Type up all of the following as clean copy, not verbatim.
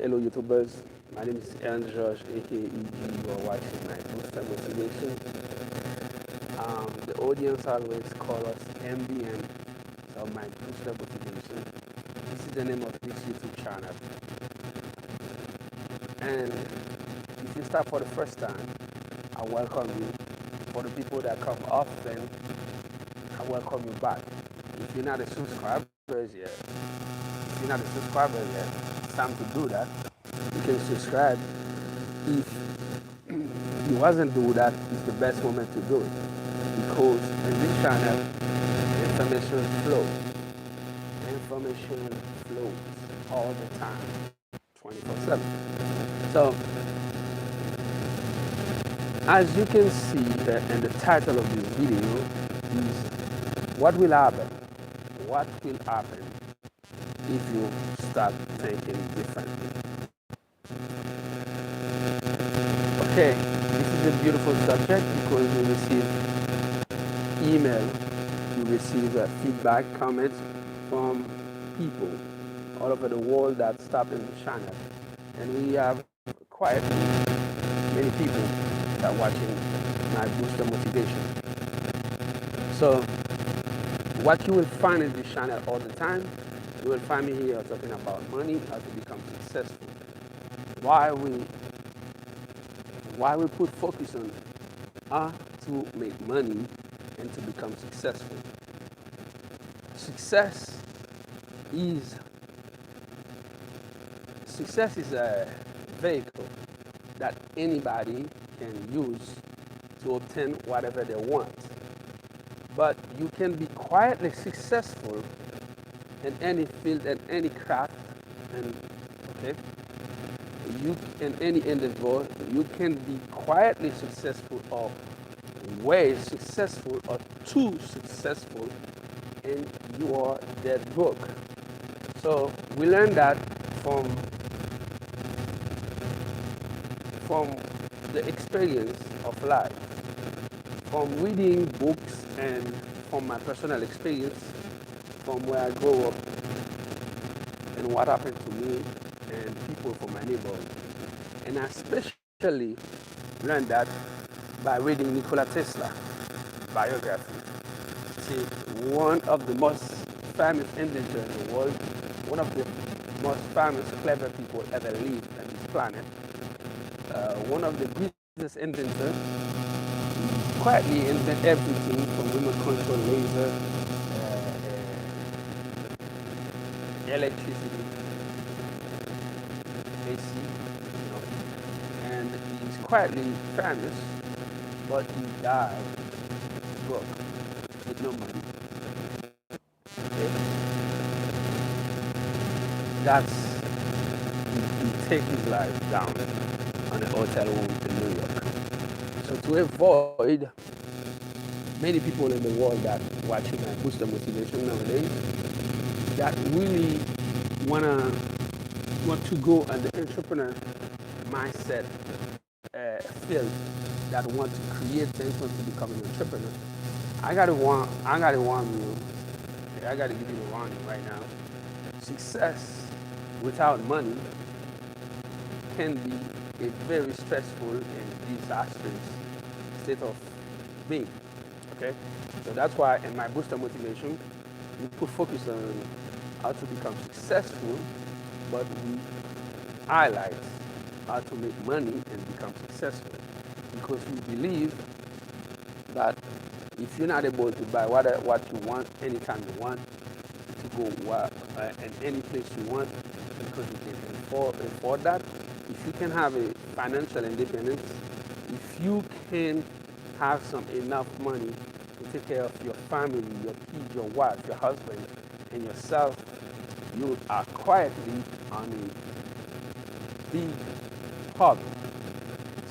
Hello, YouTubers. My name is Aaron George, aka EG. You are watching my Booster Motivation. The audience always call us MBN, so my Booster Motivation. This is the name of this YouTube channel. And if you start for the first time, I welcome you. For the people that come often, I welcome you back. If you're not a subscriber yet, it's time to do that. You can subscribe. If you wasn't do that, it's the best moment to do it because in this channel, information flows. Information flows all the time, 24/7. So, as you can see in the title of this video is what will happen. What will happen if you start thinking differently? Okay, this is a beautiful subject because you receive email, you receive feedback, comments from people all over the world that stop in the channel. And we have quite many people that are watching my Booster Motivation. So what you will find in this channel all the time, you will find me here talking about money, how to become successful. Why we put focus on how to make money and to become successful. Success is a vehicle that anybody can use to obtain whatever they want. But you can be quietly successful in any field and any craft, and okay, you in any individual, you can be quietly successful or way successful or too successful, and you are dead broke. So we learned that from the experience of life, from reading books and from my personal experience, from where I grew up and what happened to me and people from my neighborhood. And I especially learned that by reading Nikola Tesla biography. See, one of the most famous inventors in the world, one of the most famous clever people ever lived on this planet, one of the greatest inventors, quietly invent everything from remote control laser, electricity, AC, and he's quietly famous, but he died broke with no money. Okay? He take his life down on a hotel room in New York. So to avoid many people in the world that watching my Booster Motivation nowadays that really want to go on the entrepreneur mindset field, that want to create things, want to become an entrepreneur. I gotta warn you. I gotta give you a warning right now. Success without money can be a very stressful and disastrous state of being. Okay, so that's why in my Booster Motivation, we put focus on how to become successful, but we highlight how to make money and become successful, because we believe that if you're not able to buy what you want anytime you want, to go in any place you want because you can afford that, if you can have a financial independence, if you can have enough money to take care of your family, your kids, your wife, your husband, and yourself, you are quietly on a big hobby.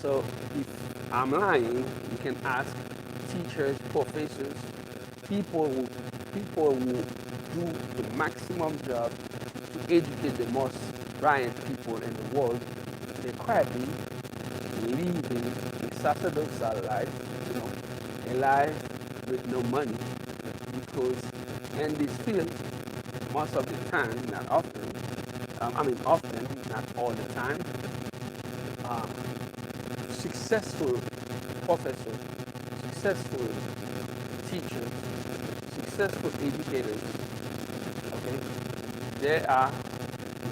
So if I'm lying, you can ask teachers, professors, people who do the maximum job to educate the most brilliant people in the world. They're quietly living a sacerdotal life, a life with no money, because in this field, most of the time, not often, Often, not all the time. Um, Successful professors, successful teachers, successful educators, okay, they are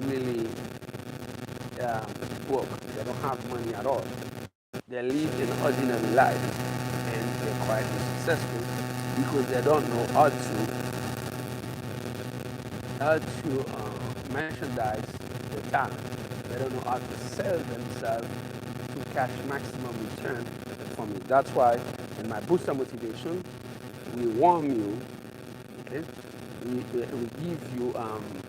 really broke. They don't have money at all. They live an ordinary life and they're quite successful because they don't know how to merchandise their talent. They don't know how to sell themselves to cash maximum return from it. That's why in my booster motivation, we warn you, okay? We give you,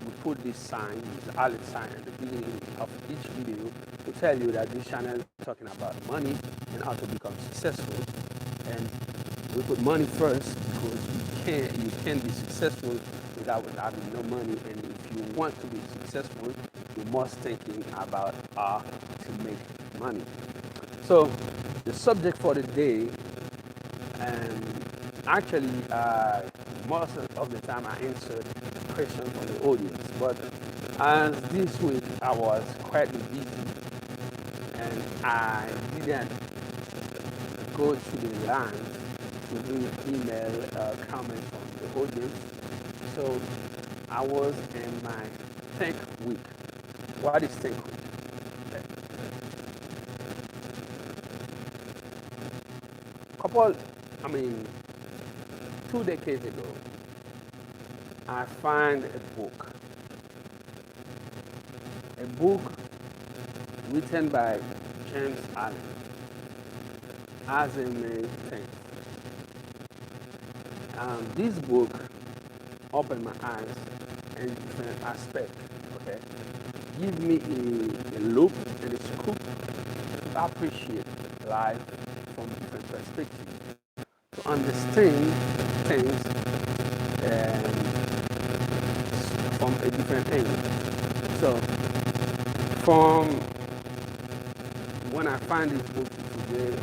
we put this sign, this alert sign at the beginning of each video to tell you that this channel is talking about money and how to become successful. And we put money first because you can't be successful without having no money. And if you want to be successful, you must thinking about how to make money. So the subject for the day, and actually most of the time I answered questions from the audience, but as this week I was quite busy and I didn't go to the lines to do email comments from the audience. So I was in my think week. What is think week? Couple, 2 decades ago, I found a book written by James Allen, As a Man Thinks. This book opened my eyes in different aspects. Okay, give me a look and a scoop to appreciate life from different perspectives, to understand things from a different angle. So, from when I find this book today,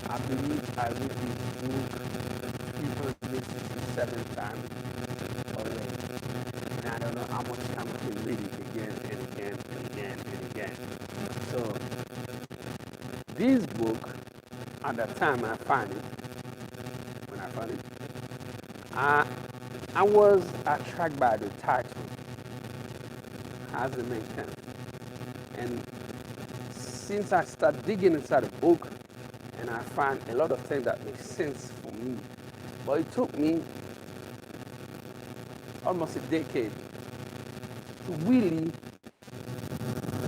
I believe I read this book 367 times already. And I don't know how much time I can read it again and again and again and again. So, this book, at the time I found it, I was attracted by the title, As a Man Thinks. And since I started digging inside the book, and I find a lot of things that make sense for me, but it took me almost a decade to really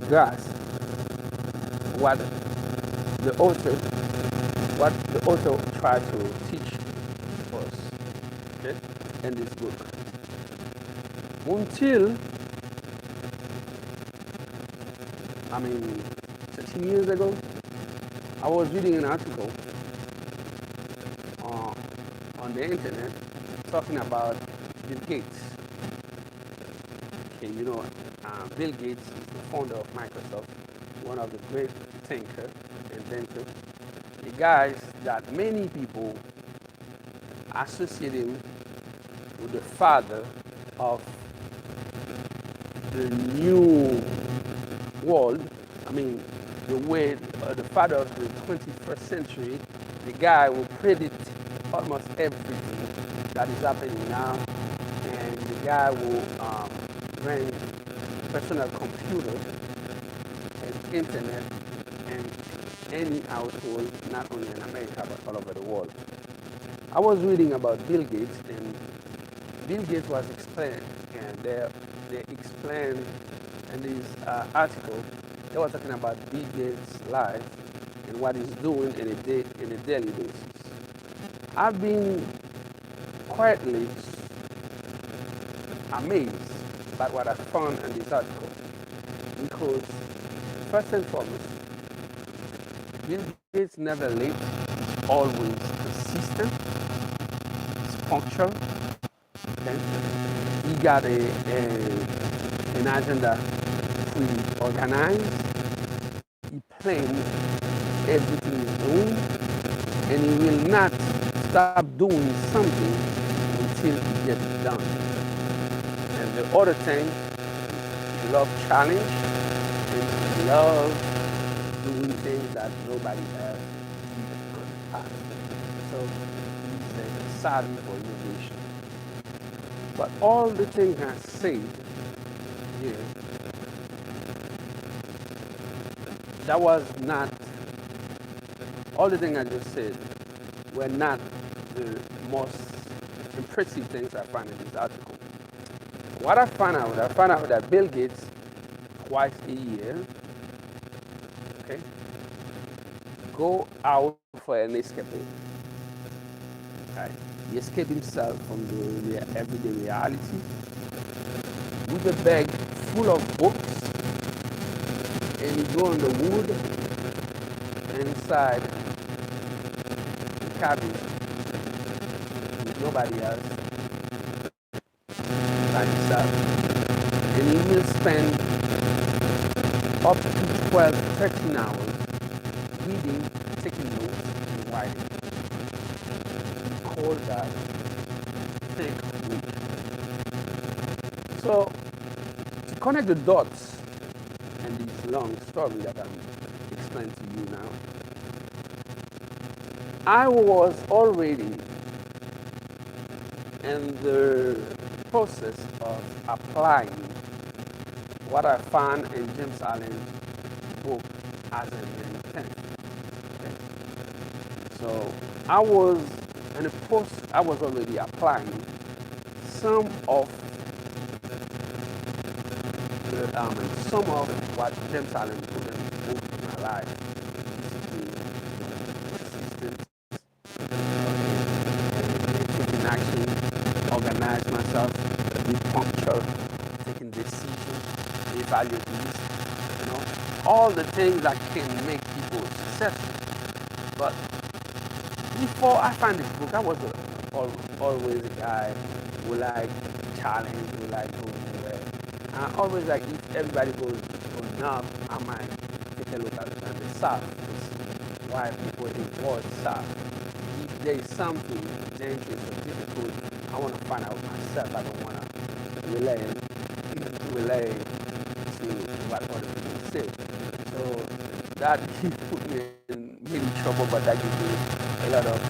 grasp what the author tried to teach us, okay, in this book. Until 13 years ago, I was reading an article on the internet talking about Bill Gates. Okay, Bill Gates is the founder of Microsoft, one of the great thinkers, inventors, the guys that many people associate him with the father of the new world. The father of the 21st century, the guy who predict almost everything that is happening now, and the guy who bring personal computer and internet and any household, not only in America but all over the world. I was reading about Bill Gates, and Bill Gates was explained, and they explained in this article. They were talking about Bill Gates' life and what he's doing in a daily basis. I've been quietly amazed by what I found in this article, because first and foremost, Bill Gates never late, he's always consistent, he's punctual, okay? He got an agenda pre-organized, he plans everything he's doing, and he will not stop doing something until he gets it done. And the other thing, he love challenge and love doing things that nobody else did on the past. So he's a savvy for innovation. But all the things I said here, that was not, all the things I just said were not the most impressive things I found in this article. What I found out that Bill Gates, twice a year, okay, go out for an escape. Right? He escaped himself from the everyday reality with a bag full of books, and he go in the wood and inside the cabin with nobody else by himself, and he will spend up to 12, 13 hours reading, taking notes, and writing. We call that think week. So to connect the dots and this long story that I'm explaining to you now, I was already in the process of applying what I found in James Allen's book as an intent. Okay? So I was in a post, I was already applying some of some of what James Allen put in his book in my life. Persistence, taking action, organize myself, be punctual, taking decisions, evaluate risk, all the things that can make people successful. But before I found this book, I was always a guy who like challenge, who like go anywhere. I always like if everybody goes enough, I might take a look at the South. That's why people avoid the South. If there is something dangerous or difficult, I want to find out myself. I don't want to relay to what other people say. So that put me in really trouble, but that gave me a lot of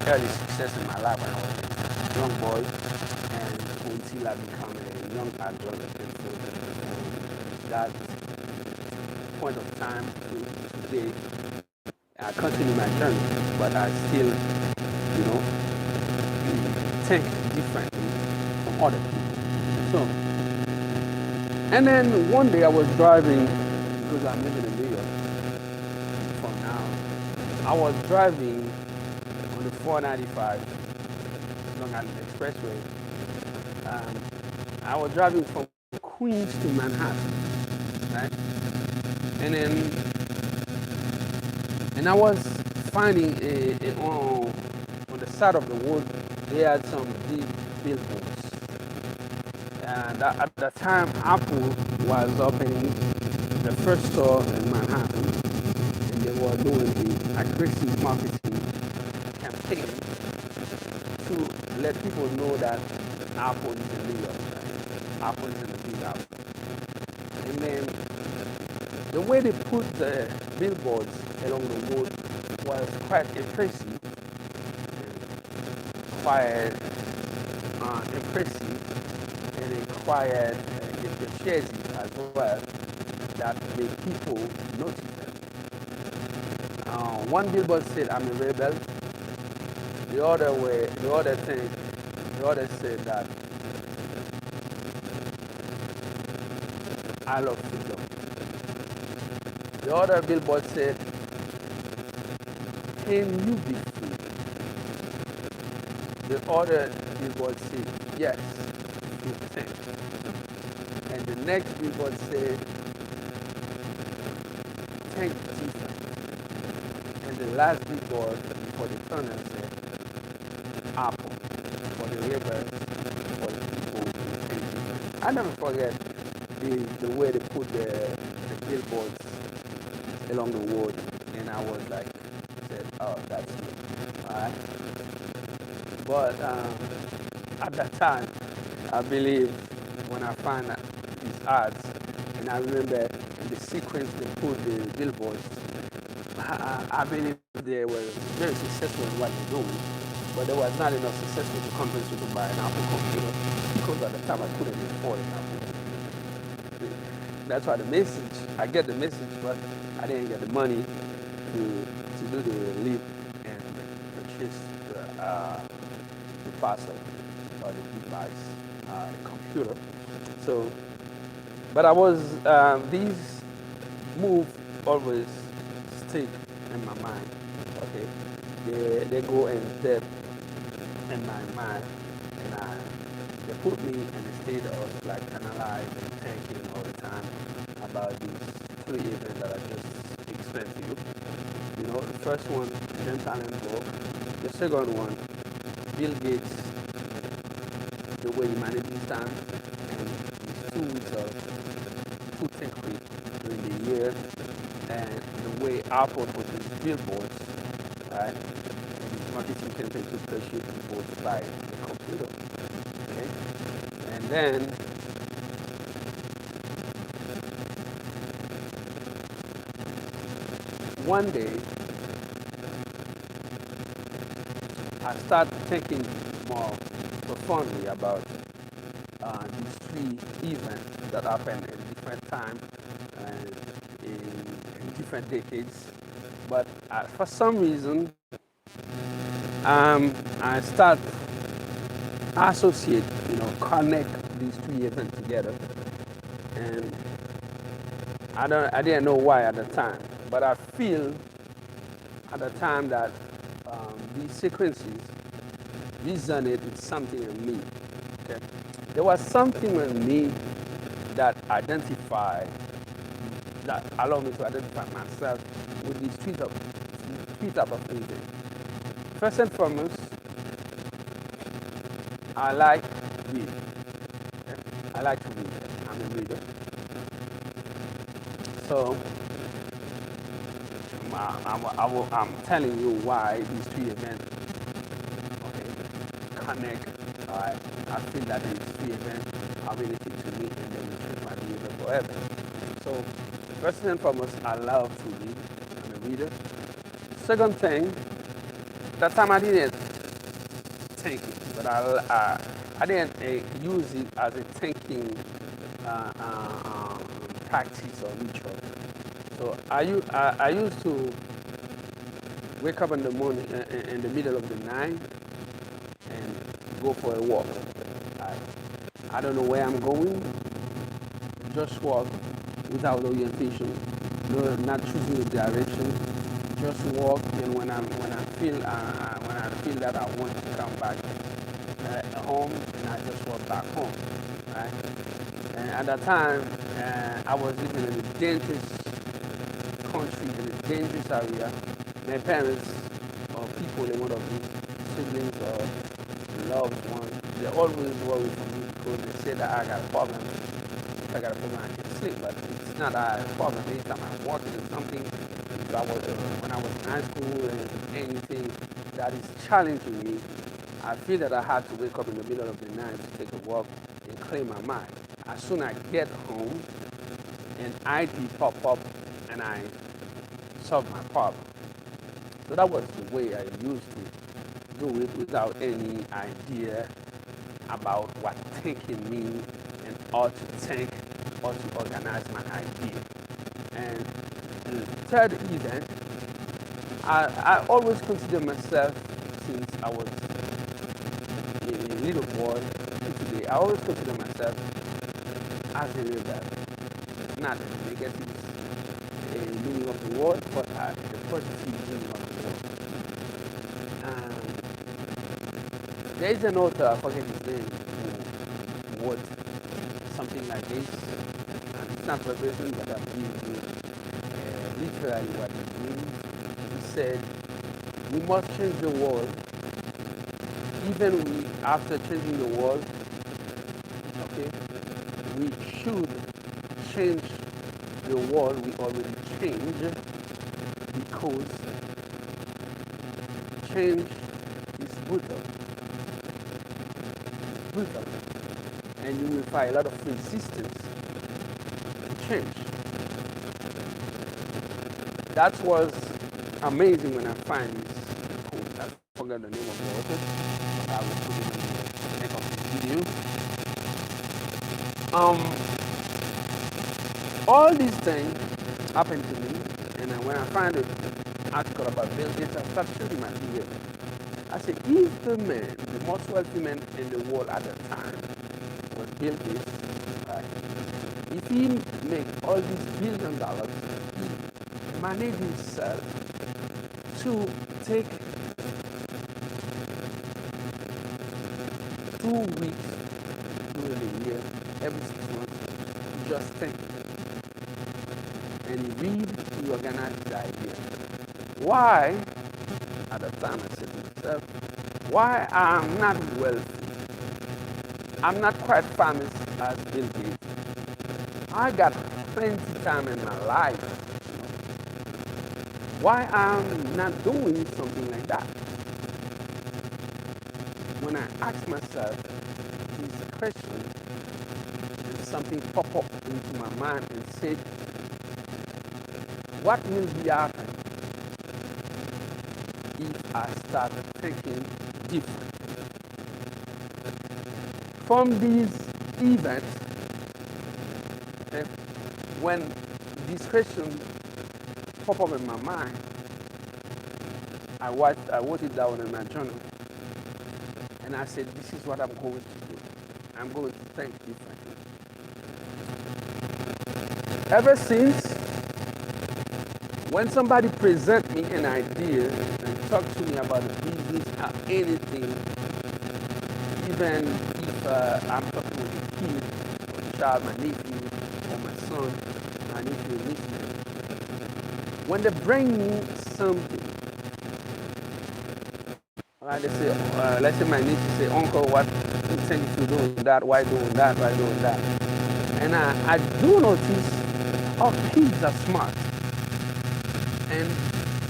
early success in my life when I was a young boy and until I become a young adult. And so that point of time to today, I continue my journey, but I still, think differently from other people. So, and then one day I was driving, because I'm living in New York for now. I was driving on the 495 Long Island Expressway. I was driving from Queens to Manhattan, right? And I was finding on the side of the road, they had some big billboards. And at the time, Apple was opening the first store in Manhattan, and they were doing the aggressive marketing campaign to let people know that Apple is in New York, right? Apple is in the Big Apple. And then the way they put the billboards along the road was quite impressive, quite impressive, and it required efficiency as well that made people notice them. One billboard said, "I'm a rebel." The other said that I love freedom. The other billboard said, "Can you be free?" The other billboard said, "Yes, you can." And the next billboard said, "Think different." And the last billboard for the tunnel said, "Apple for the rebels, for the people who think different." I never forget the way they put the billboards along the road, and I was like, said, "Oh, that's me." All right. But at that time, I believe when I find these ads, and I remember in the sequence they put the billboards. I believe they were very successful in what they're doing, but there was not enough successful to convince you to buy an Apple computer because at the time I couldn't afford an Apple computer. That's why the message, I get the message, but I didn't get the money to do the leap and purchase the parcel or the device, the computer. So, but I was, these move always stick in my mind. Okay, they go in depth in my mind, and they put me in a state of like analyzing and thinking all the time about these three events that I just explained to you. You know, the first one, James Allen book. The second one, Bill Gates, the way he manages time, and his 2 weeks of food secret during the year, and the way Apple puts his billboards, right? And his marketing campaign to persuade people to buy a computer. Okay? And then one day I start thinking more profoundly about these three events that happen in different times and in different decades. But for some reason, I start associate, connect these three events together, and I didn't know why at the time, but I feel at the time that these sequences resonate with something in me. Okay, there was something in me that allowed me to identify myself with these three type of events. First and foremost, I like reading. Okay? I like to read. I'm a reader. So I'm telling you why these three events, okay, connect. I feel that these three events are related to me and they will change my behavior forever. So first and foremost, I love to read. I'm a reader. Second thing, that time I didn't think it, but I didn't use it as a thinking practice or ritual. So I used to wake up in the morning, in the middle of the night, and go for a walk. I don't know where I'm going, just walk without orientation, no, not choosing a direction. Just walk, and when I feel that I want to come back home, and I just walk back home, right? And at that time, I was living in a dangerous country, in a dangerous area. My parents or people in one of these siblings or loved ones, they always worry for me because they say that I got a problem. If I got a problem, I can sleep, but it's not a problem. Anytime I'm walking in something, when I was in high school and anything that is challenging me, I feel that I had to wake up in the middle of the night to take a walk and clear my mind. As soon as I get home, an idea pop up and I solve my problem. So that was the way I used to do it without any idea about what thinking means and how to think or to organize my idea. And the third event, I always consider myself, since I was a little boy to today, I always consider myself as a rebel, not a negative meaning of the word, but a positive meaning of the word. There is an author, I forget his name, who wrote something like this, and it's not verbatim, but I'm giving you literally what it means. He said, we must change the world, even after changing the world, okay, we should change the world we already changed, because change is brutal. It's brutal. and you will find a lot of resistance to change. That was amazing when I find this quote. I forgot the name of the author, but I will put it in the neck of this video. All these things happened to me, and when I find an article about Bill Gates, I start shooting my video. I said, if the man, the most wealthy man in the world at the time was Bill Gates, right? If he make all these $1 billion, he managed himself to take 2 weeks during the year, every 6 months, to just think. And he read, he organized the idea. Why, at the time I said to myself, why I'm not wealthy? I'm not quite famous as Bill Gates. I got plenty time in my life. Why I'm not doing something like that? When I ask myself these questions, and something pop up into my mind and said, what will be happening if I start thinking different? From these events, okay, when these questions pop up in my mind, I wrote it down in my journal, and I said, this is what I'm going to do. I'm going to think differently. Ever since, when somebody presents me an idea and talk to me about a business or anything, even if I'm talking with a kid, or a child, my nephew, or my son, my nephew, listening, when they bring me something, they say, let's say my nephew say, Uncle, what you think you doing that? Why doing that? Why doing that? And I do notice our kids are smart. And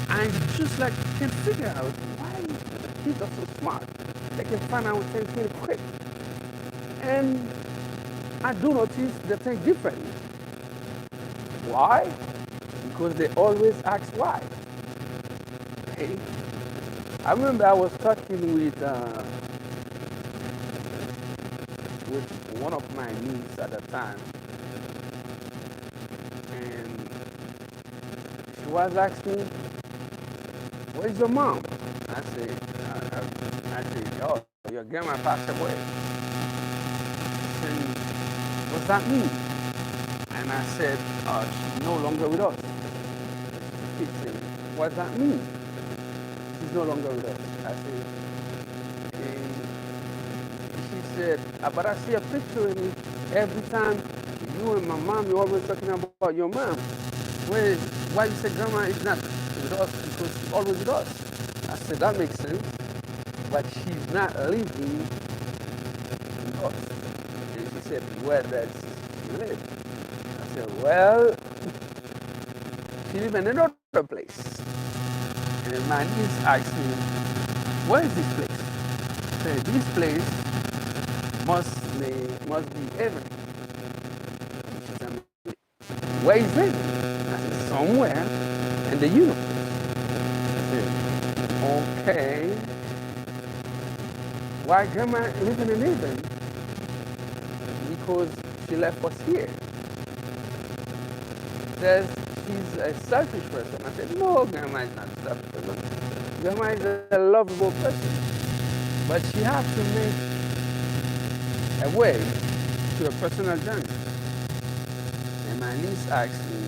I just like can't figure out why kids are so smart. They can find out things really quick. And I do notice they think differently. Why? Because they always ask why. Okay? I remember I was talking with one of my nieces at the time, and she was asking me, "Where's your mom?" I said, "Oh, your grandma passed away." And what's that mean? And I said, "She's no longer with us." She said, "What does that mean? She's no longer with us." I said, okay. She said, "But I see a picture of me every time you and my mom, you're always talking about your mom. Why you say grandma is not with us? Because she's always with us." I said, "That makes sense, but she's not living with us." And she said, "Where does she live?" I said, "Well, she lives in another place." And my niece asked me, "Where is this place?" I said, "This place must be heaven." She said, "Where is it?" I said, "Somewhere in the universe." I said, "Okay. Why grandma living in heaven?" "Because she left us here." Says she's a selfish person. I said, "No, grandma is not selfish. Grandma is a lovable person. But she has to make a way to a personal journey." And my niece asked me,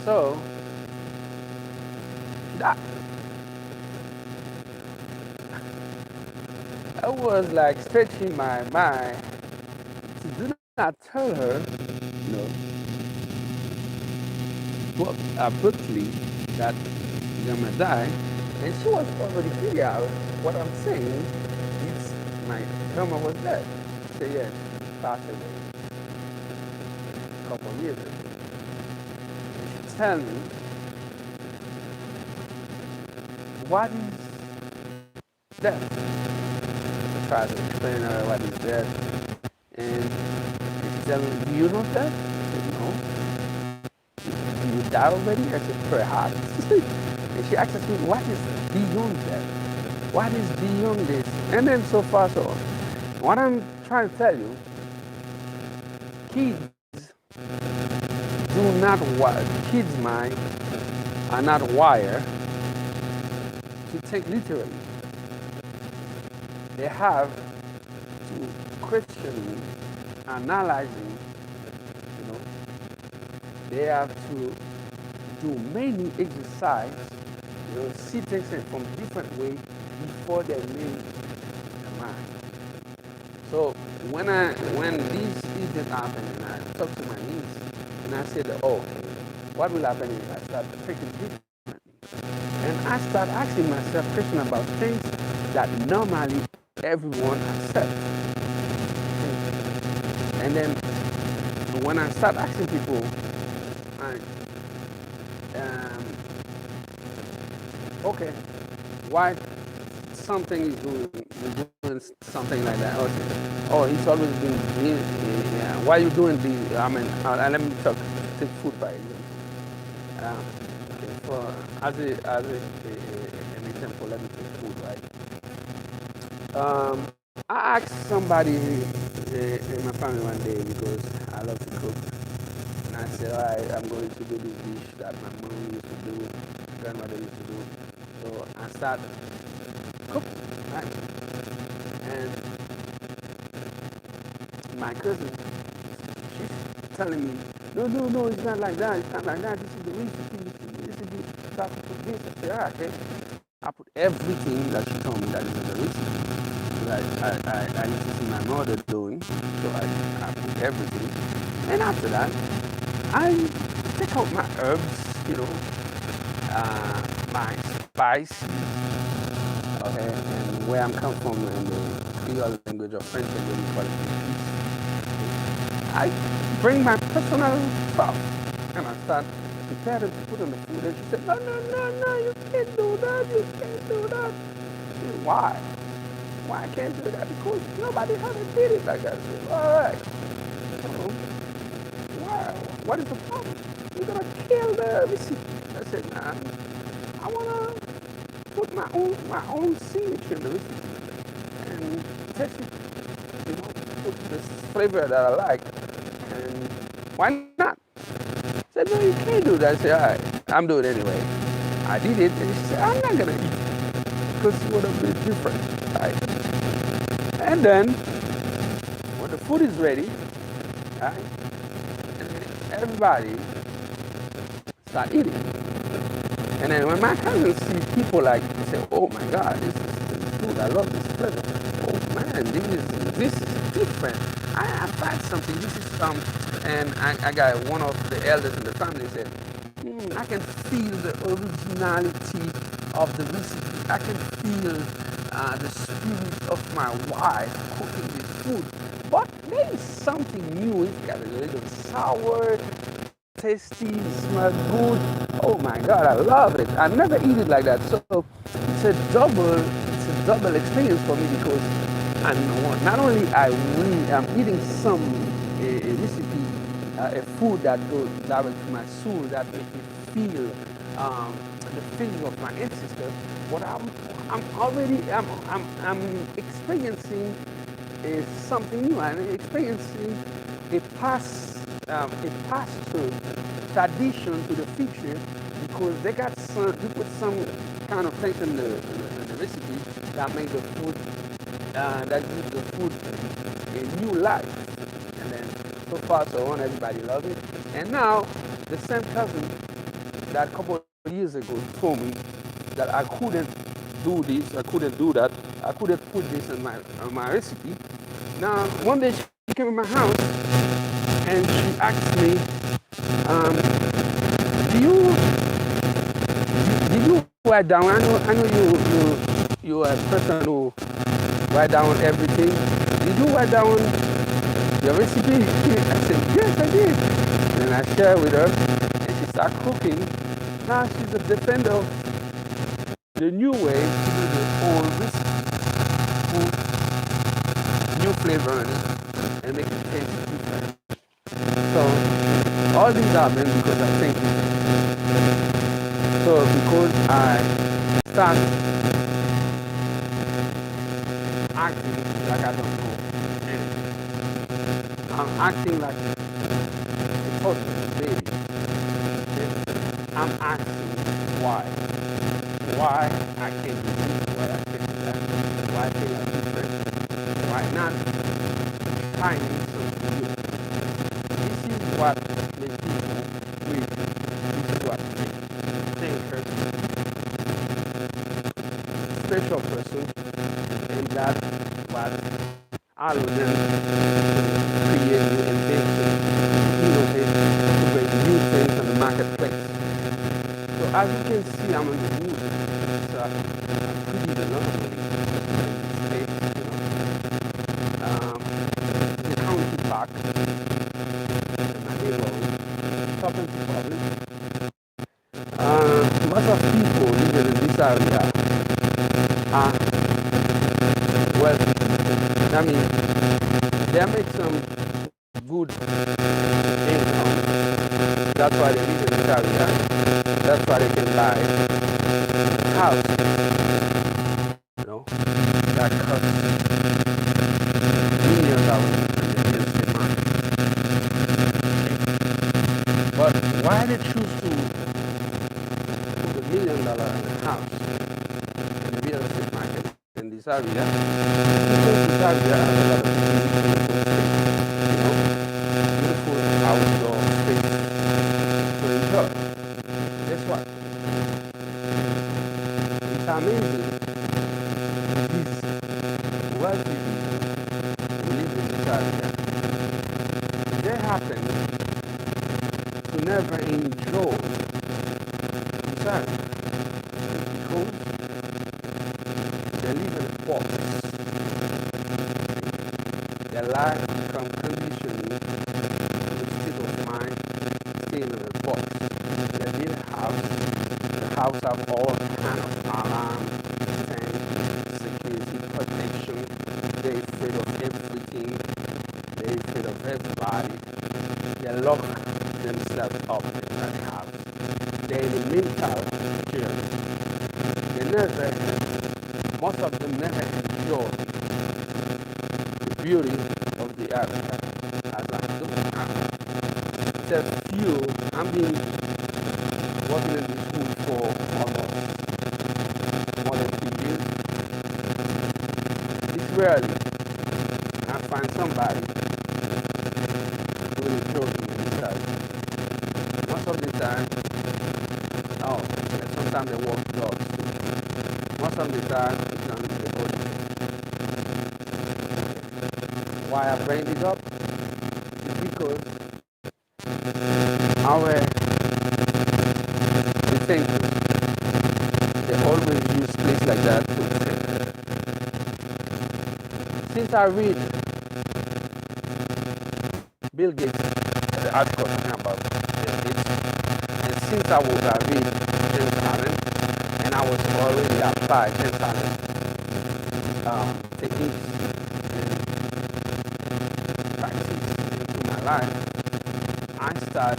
"So, that." I was like stretching my mind to do not tell her, abruptly that grandma died, and she was already figure out what I'm saying. It's my grandma was dead. She said, "Yes, she passed away a couple of years ago." And she tell me, "What is death?" try to explain to her what is that. And she tell me, do you know that? I said, no. Do you die already? I said, perhaps. And she asks me, what is beyond that? What is beyond this? And then so far so on. What I'm trying to tell you, kids do not kids' mind are not wired to think literally. They have to questioning, analyzing, you know, they have to do many exercise, see things from different way before they make their mind. So when these events happen and I talk to my niece and I said, oh, what will happen if I start thinking differently? And I start asking myself questions about things that normally everyone accepts. And then when I start asking people, okay, why something is doing something like that? Okay. Oh, it's always been yeah. Why you doing the? I mean, let me take food by example. Okay, for an example, let me take food, right? I asked somebody in my family one day because I love to cook. And I said, all right, I'm going to do this dish that my mom used to do, my grandmother used to do. So I started cooking, right? And my cousin, she's telling me, no, it's not like that. It's not like that. This is the recipe. You have to put this. I said, all right, okay. I put everything that she told me that is in the recipe. I need to see my mother doing, so I put everything. And after that, I take out my herbs, my spices, okay, and where I'm come from in the Creole language of French language, we call it I bring my personal stuff, and I start preparing to put on the food, and she said, no, you can't do that, you can't do that. I said, why? Why I can't do that? Because nobody ever did it like that. I said, all right. So, why? What is the problem? You're gonna kill the recipe. I said, nah. I wanna put my own signature in the recipe and test it. Put the flavor that I like. And why not? I said, no, you can't do that. I said, all right, I'm doing it anyway. I did it, and she said, I'm not gonna eat it because it would have been different. Right? And then, when the food is ready, right, and everybody start eating. And then when my cousins see people like, they say, oh my God, this is food, I love this flavor. Oh man, this is different. I have tried something, this is and I got one of the elders in the family said, I can feel the originality of the recipe. I can feel the spirit of my wife cooking this food. But there is something new. It's got a little sour, tasty, smells good. Oh my God, I love it. I never eat it like that. So it's a double experience for me because not only I'm eating some a recipe, a food that goes direct to my soul, that makes me feel the feeling of my ancestors. But I'm experiencing something new. I'm experiencing a past tradition to the future because they put some kind of things in the recipe that make the food that gives the food a new life. And then so far so on, everybody loves it. And now the same cousin that a couple of years ago told me that I couldn't do this, I couldn't do that, I couldn't put this in my recipe. Now one day she came in my house and she asked me, did you write down? I know you are a person who write down everything. Did you write down your recipe? I said, yes, I did. And I shared with her, and she started cooking. Now she's a defender of the new way to do the old recipe. new flavors and make it taste different. So all these happen because I think different. So because I start acting like I don't know anything. I'm acting like a toddler baby. And I'm asking why. Why I can't do this, why I can't do that, why things are different, why not finding something new. This is what makes people breathe. This is what makes thinkers special person, and that's what allows them to create new inventions, innovate, to bring new things on the marketplace. So as you can see, I'm in the mood. It's pretty lovely space, the county park in my neighborhood, talking to public. Lots of people living in this area are wealthy. I mean, they make some good income. That's why they live in this area. That's why they can buy house, that costs $1 million in the real estate market. But why they choose to put $1 million in a house in the real estate market in this area? Because this area has a lot of beautiful space, beautiful outdoor space to enjoy. Guess what? It's amazing. These wealthy people who live in this area, they happen to never enjoy this area because they live in a box. Their life becomes conditioned to the state of mind staying in a box. They build a house. The house have all kind of alarm, defense, security, protection. They're afraid of everything. They're afraid of everybody. They lock themselves up in that house. They're in a mental journey. They never, most of them never enjoy the beauty of the area as I do. There's few, I'm been working in this school for almost more than 2 years. It's rarely I find somebody doing a jogging in this area. Most of the time, sometimes they walk dogs too. Most of the time, it's not in the body. Why I bring this up is because the thinkers, they always use place like that to think. Since I read Bill Gates, the article talking about Bill Gates, and since I read 10 talent, and I was already applied 10 talent techniques and practice into my life, I start,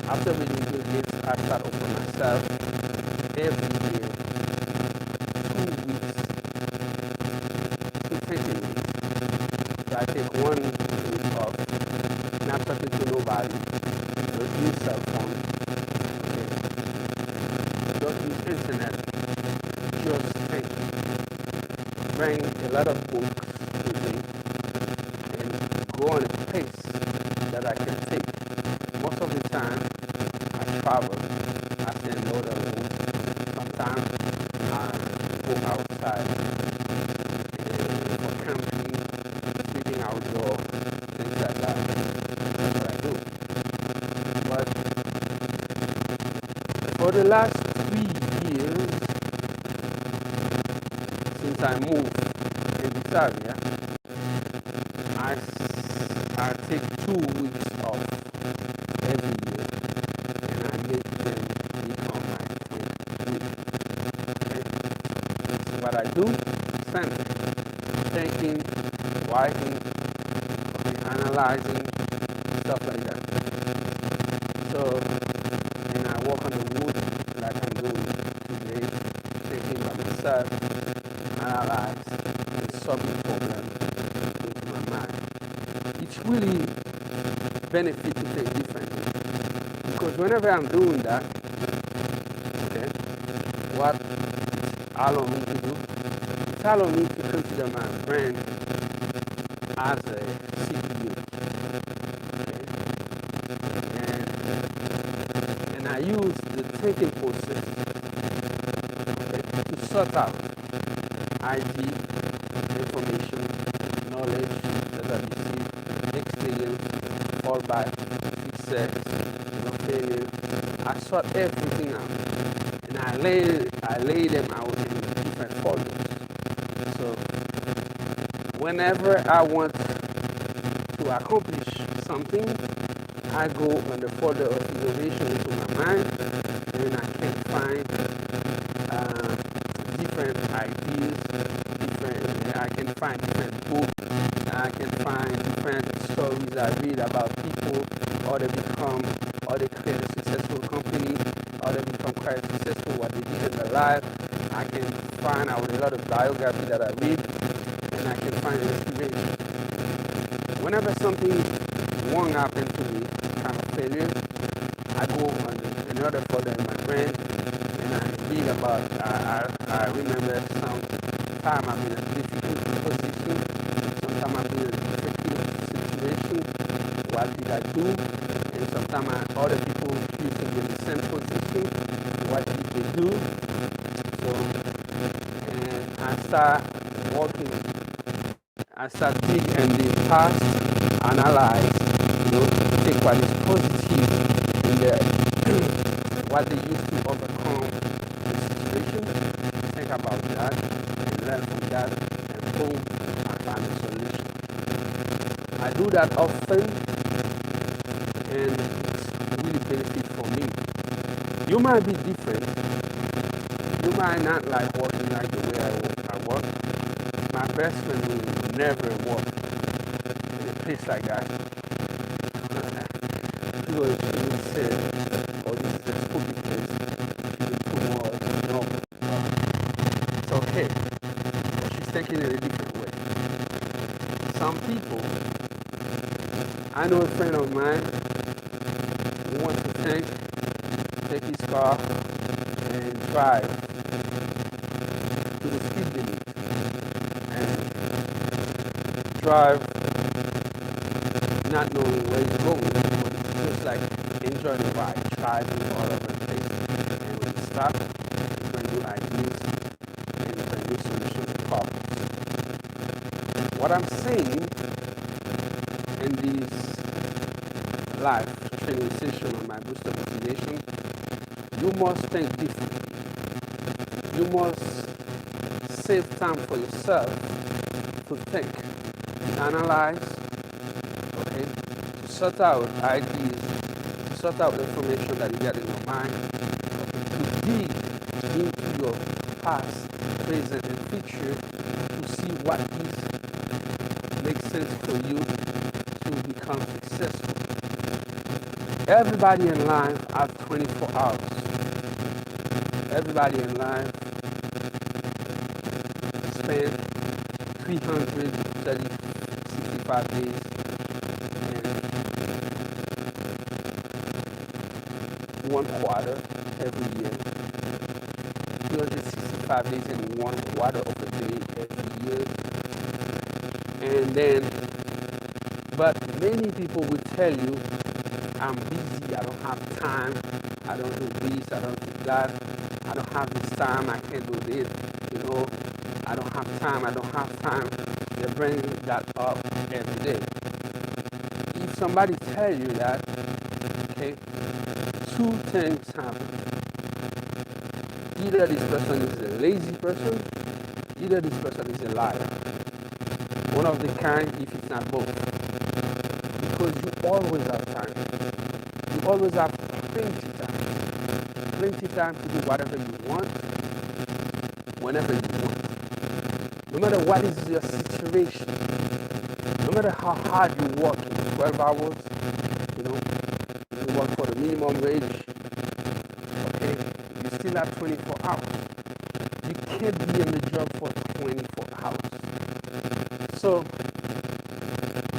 after reading Bill Gates, I start offering myself every year 2 weeks to 20 weeks. So I take 1 week off, not talking to nobody, don't use cell phone, okay? Don't use internet, just think. Bring a lot of books with me and go on a pace that I can take. Most of the time, I travel. I stay in other rooms. Sometimes I go outside for camping, sleeping outdoor, things like that. That's what I do. But for the last 3 years, since I moved in this area, I take 2 weeks off every year, and I make them become my 10th week. Okay? So what I do, same thing, thinking writing, okay, analyzing, stuff like that. So, and I work on the wood like I'm doing today, thinking about myself, analyze, and solve the problem into my mind. It's really benefit to think differently because whenever I'm doing that, okay, what it allow me to do, it allow me to consider my brain as a CPU, okay, and I use the thinking process, okay, to sort out ID, information, knowledge that I receive, experience, fallback, success, failure. I sort everything out, and I lay them out in different folders. So whenever I want to accomplish something, I go on the folder of innovation into my mind, and I can find different ideas, I can find different books, I can find different stories I read about people, or they create a successful company, or they become quite successful, what they did in their life. I can find out a lot of biography that I read, and I can find inspiration. Whenever something wrong happened to me, kind of failure, I go on another folder in my brain, and I read about, I remember some time I've been in a difficult position, sometimes I've been in a difficult situation, what did I do? And sometimes other people used to be in the same position, what did they do? So, and I start digging in the past, analyze, take what is positive in what they used to overcome the situation, think about that, and learn from that, and boom, I find a solution. I do that often, and it's really benefit for me. You might be different. You might not like working like the way I work. My best friend will never work in a place like that. She would say, oh, this is a spooky place. She would put more, no, it's okay. But she's thinking in a different way. Some people, I know a friend of mine who wants to take his car and drive to the speed limit and drive not knowing where he's going, but it's just like enjoy the ride, driving all over the place, and when you stop, you bring new ideas and bring new solutions to problems. What I'm saying in this live training session on my booster motivation, you must think differently. You must save time for yourself to think, to analyze, okay, to sort out ideas, to sort out information that you get in your mind, okay, to dig into your past, present, and future to see what makes sense for you to become successful. Everybody in life has 24 hours. Everybody in life spend 365 days in one quarter every year. 365 days in one quarter of a day every year. And then, but many people will tell you, I'm busy, I don't have time, I don't do this, I don't do that, I don't have this time, I can't do this, I don't have time. They bring that up every day. If somebody tell you that, okay, two things happen. Either this person is a lazy person, either this person is a liar. One of the kind, if it's not both. Because you always have time. You always have plenty time. Plenty time to do whatever you want, whenever you want. No matter what is your situation, No matter how hard you work, 12 hours, you know, you work for the minimum wage, okay, you still have 24 hours. You can't be in the job for 24 hours. So,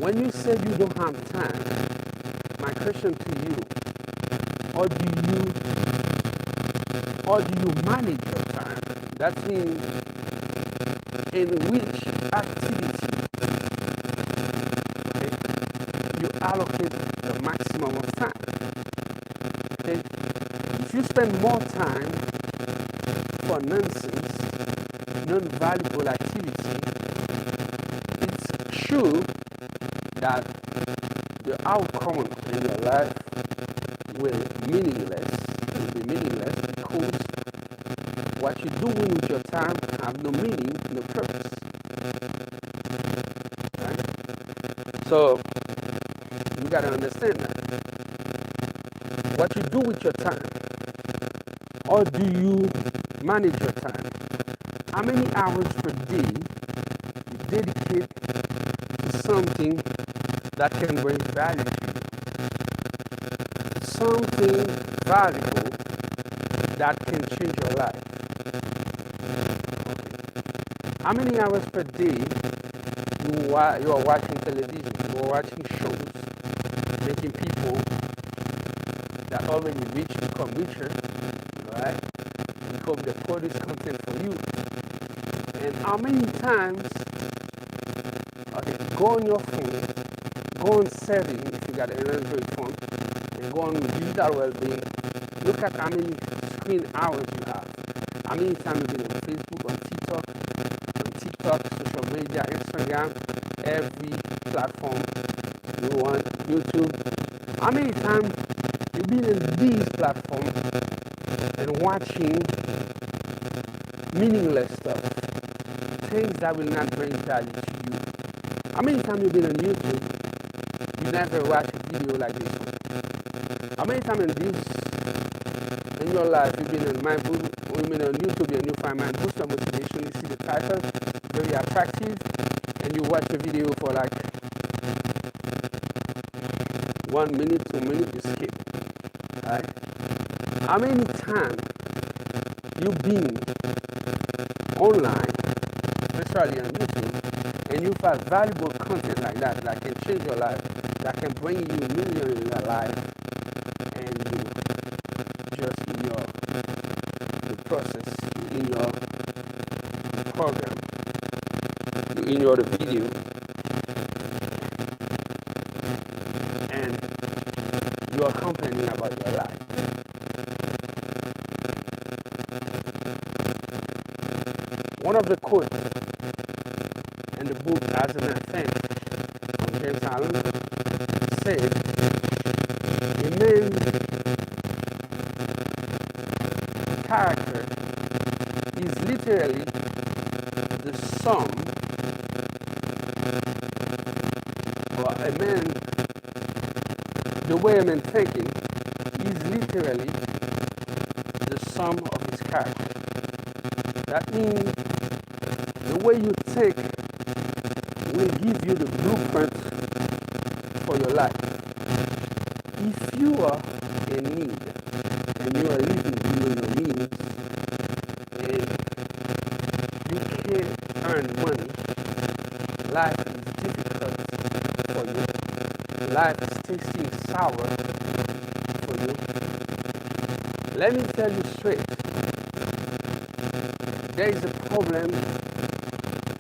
when you say you don't have time, my question to you, how do you manage your time? That means in which activity, okay, you allocate the maximum of time. Okay? If you spend more time for nonsense, non-valuable activity, it's true that the outcome in your life will be meaningless because what you're doing with your time have no meaning, no purpose. Right? So you gotta understand that. What you do with your time, or do you manage your time? How many hours per day you dedicate to something that can bring value to you? Something valuable that can change your life. Okay. How many hours per day you are watching television, you are watching shows, making people that already rich become richer, right? Become the produce content for you. And how many times, okay, go on your phone, go on setting if you got an Android phone, and go on digital well-being, look at how many screen hours you have. How many times you've been on Facebook, on TikTok, social media, Instagram, every platform you want, YouTube. How many times you've been in these platforms and watching meaningless stuff, things that will not bring value to you? How many times you've been on YouTube, you never watch a video like this one? How many times in your life you've been on YouTube and you find My Booster Motivation, you see the title, very attractive, and you watch the video for like 1 minute, 2 minutes, you skip. Right? How many times you've been online, especially on YouTube, and you find valuable content like that can change your life, that can bring you millions in your life, and you just in the process, in your program, in your video, and you are complaining about your life. One of the quotes in the book As a Man Thinks from James Allen said, a man's character is literally the sum, or the way a man thinking is literally the sum of his character. That means the way you think will give you the blueprint for your life. If you are in need and you are living below your means and you can't earn money, life is difficult for you. Life is tasting sour for you. Let me tell you straight, there is a problem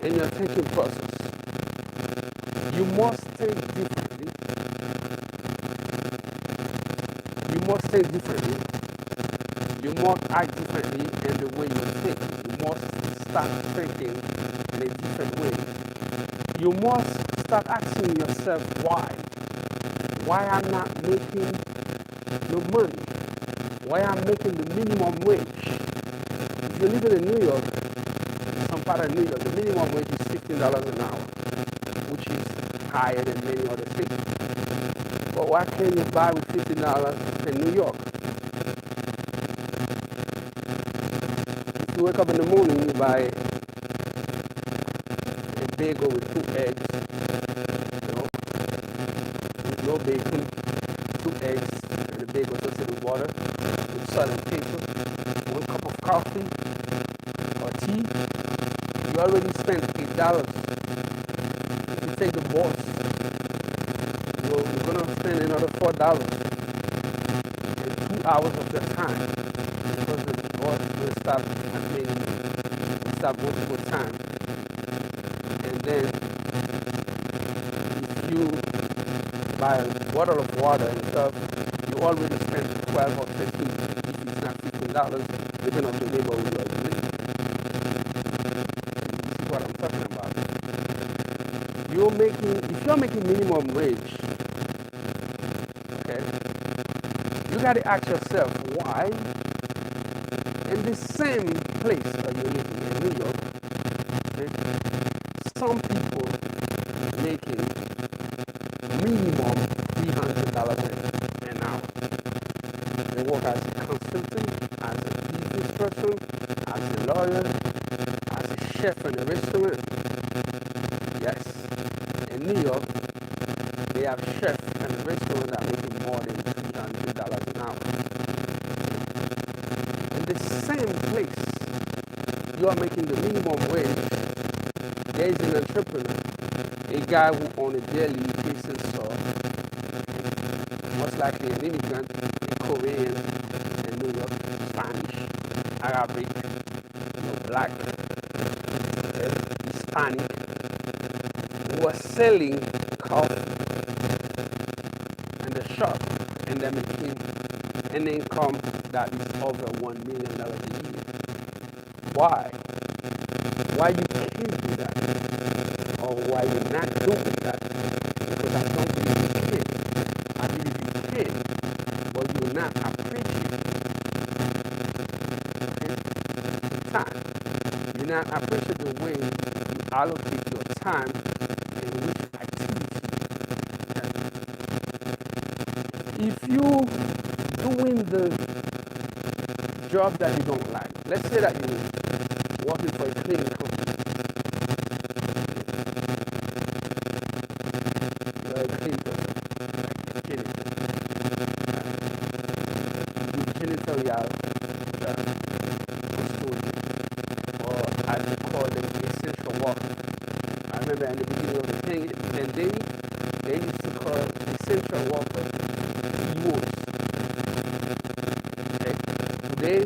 in your thinking process. You must think differently. You must think differently. You must act differently in the way you think. You must start thinking in a different way. You must start asking yourself why. Why I'm not making no money? Why I'm making the minimum wage? If you're living in New York, some part of New York, the minimum wage is $15 an hour, which is higher than many other cities. But why can't you buy with $15 in New York? If you wake up in the morning, you buy a bagel with 2 eggs, bacon, 2 eggs, and a bagel toasted with water, with salt and pepper, 1 cup of coffee or tea, you already spent $8. If you take the boss, you're gonna spend another $4 and 2 hours of your time because the boss will stop multiple times. And then if you buy a bottle of water and stuff, you already spent 12 or 15, if it's not $15, depending on the neighborhood you are living. This is what I'm talking about. If you're making minimum wage, okay, you gotta ask yourself why in the same place that you're living in New York, okay, some people making minimum $300 an hour. They work as a consultant, as a business person, as a lawyer, as a chef in a restaurant. Yes, in New York, they have chefs and restaurants that are making more than $300 an hour. In the same place, you are making the minimum wage. There is an entrepreneur, a guy who on a daily basis, or most likely an immigrant, a Korean in New York, Spanish, Arabic, black, Hispanic, who are selling coffee in the shop, and they're making an income that is over $1 million a year. Why? Why you can't do that? Or why you're not doing that? Because I don't believe you can. I believe you can, but you're not appreciating time. You're not appreciating the way you allocate your time in which activity. If you doing the job that you don't like, let's say that you're working for a cleaning company. You're a cleaner, like a janitor. You do janitorial or as they call them, essential worker. I remember in the beginning of the pandemic, they used to call essential workers CEOs. Okay? Today,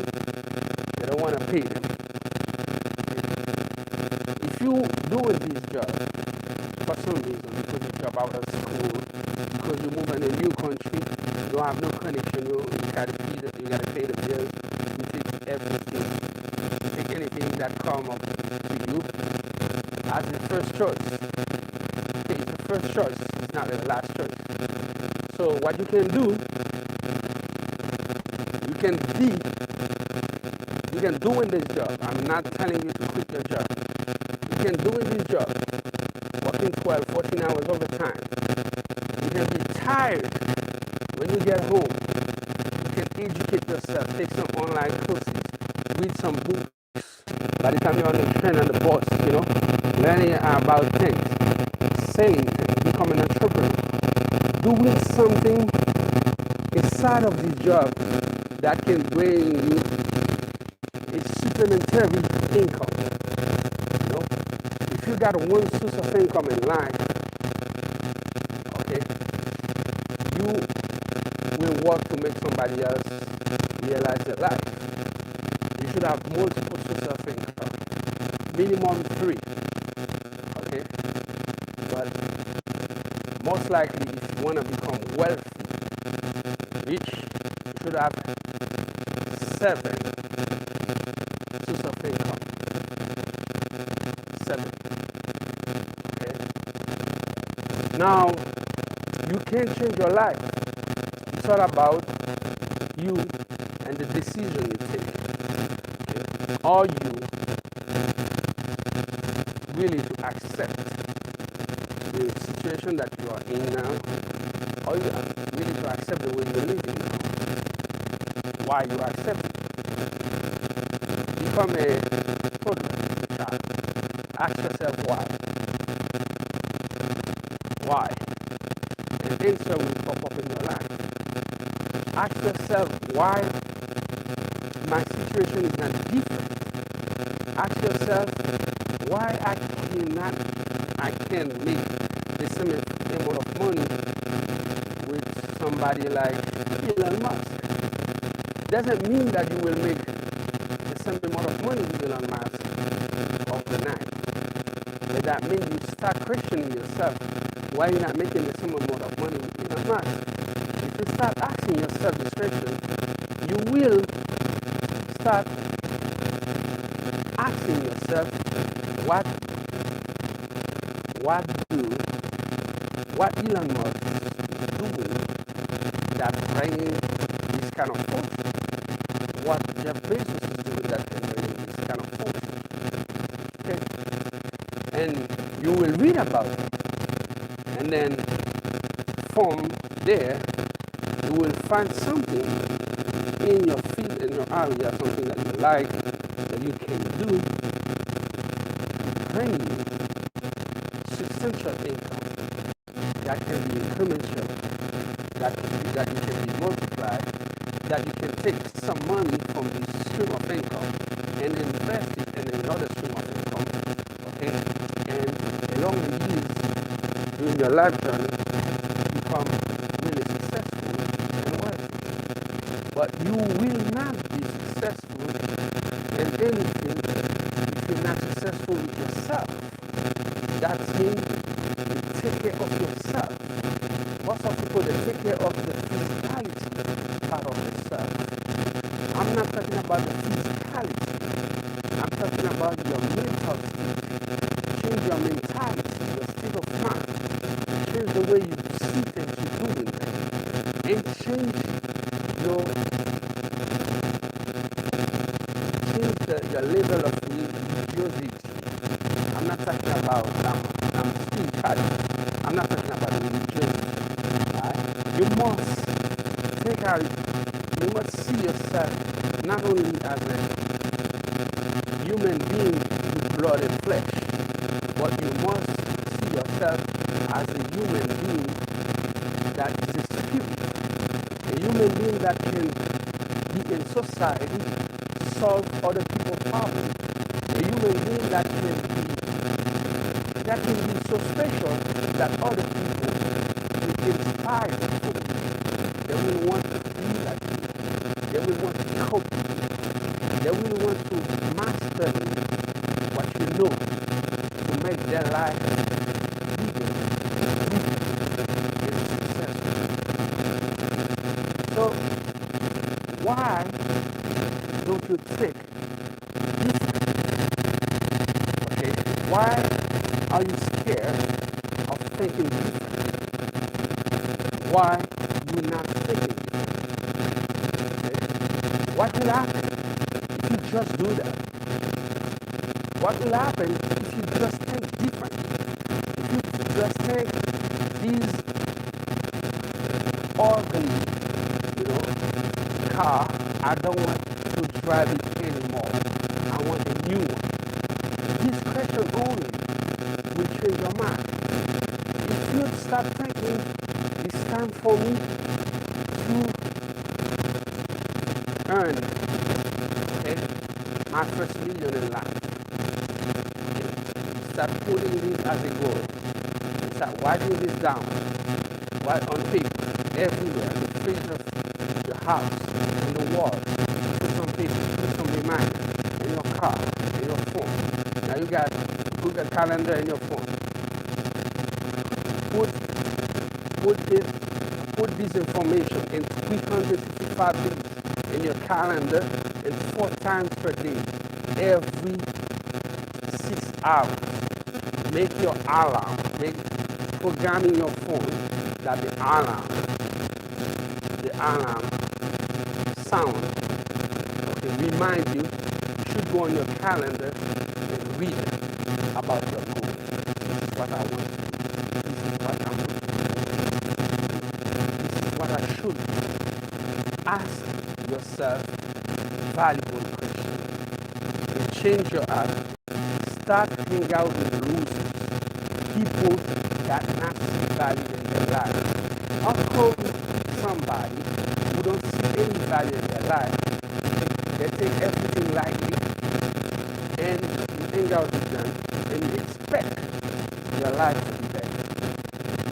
they don't want to pay them. If you doing this job for some reason, because you drop out of school, because you move in a new country, you don't have no connection, you gotta pay the bills, you take everything, you take anything that come up to you as the first choice. Okay, it's the first choice, it's not the last choice. So what you can do, you can do in this job. I'm not telling you to quit your job. You can do in this job, working 12, 14 hours overtime. You can be tired when you get home. You can educate yourself, take some online courses, read some books. By the time you're on the train and the bus, learning about things, saying things, becoming an entrepreneur, doing something inside of this job that can bring you a supplementary income. If you got one source of income in life, okay, you will work to make somebody else realize their life. You should have multiple sources of income, minimum 3, okay? But most likely, if you want to become wealthy, rich, you should have 7 sources of income. 7. Okay? Now, you can change your life. It's all about you and the decision you take. Okay? Are you willing to accept the situation that you are in now? Are you willing to accept the way you're living now? Why you accept it? Become a toddler, child. Ask yourself why. Why? And answer with yourself why my situation is not different. Ask yourself why I can make the same amount of money with somebody like Elon Musk. Doesn't mean that you will make the same amount of money with Elon Musk overnight. But that means you start questioning yourself why you're not making the same amount of money with Elon Musk. If you start asking yourself this question, you will start asking yourself what Elon Musk is doing that bringing this kind of force. What Jeff Bezos is doing that can bring this kind of force. Okay? And you will read about it. And then from there, you will find something in your field, in your area, something that you like, that you can do, bring you substantial income that can be incremental, that you can be multiplied, that you can take some money from this stream of income and invest it in another stream of income, okay? And along the years, during your life journey, become really successful and wealthy. But you will not be successful in anything if you're not successful with yourself. That means you take care of yourself. Most of people, they take care of the physicality part of yourself. I'm not talking about the physicality. I'm talking about your mental state. Change your mentality, your state of mind. Change the way you see things, you do things. And change your level of religiosity. I'm not talking about spirituality. I'm not talking about religiosity. Right? You must see yourself not only as a human being with blood and flesh, but you must see yourself as a human being that is a spirit, a human being that can be in society, solve other people's problems, a human being that can be so special that other people will inspire from you. They will want to be like you. They will want to help you. They will want to master what you know to make their life bigger and successful. So why don't you think different? Okay, why are you scared of thinking different? Why you not thinking different? Okay? What will happen if you just do that? What will happen if you just think different? If you just think these ugly, car, I don't want to drive it anymore. I want a new one. This question only will change your mind. If you start thinking, it's time for me to earn, okay, my first million in life. Okay. Start putting this as a goal. Start writing this down. Write on paper, everywhere, on the page of your house, in the wall. Put some paper, put some reminder in your car, in your phone. Now you got Google Calendar in your phone. Put this information in 365 days in your calendar and 4 times per day, every 6 hours. Make your alarm. Program in your phone that the alarm sound. Okay, remind you. You should go on your calendar and read about your goal. This is what I want to do. This is what I'm looking for. This is what I should do. Ask yourself valuable questions and change your attitude. Start hanging out with losers, people that not see value in their life. How come somebody who don't see any value in their life, they take everything lightly, and you hang out with them, and you expect your life to be better.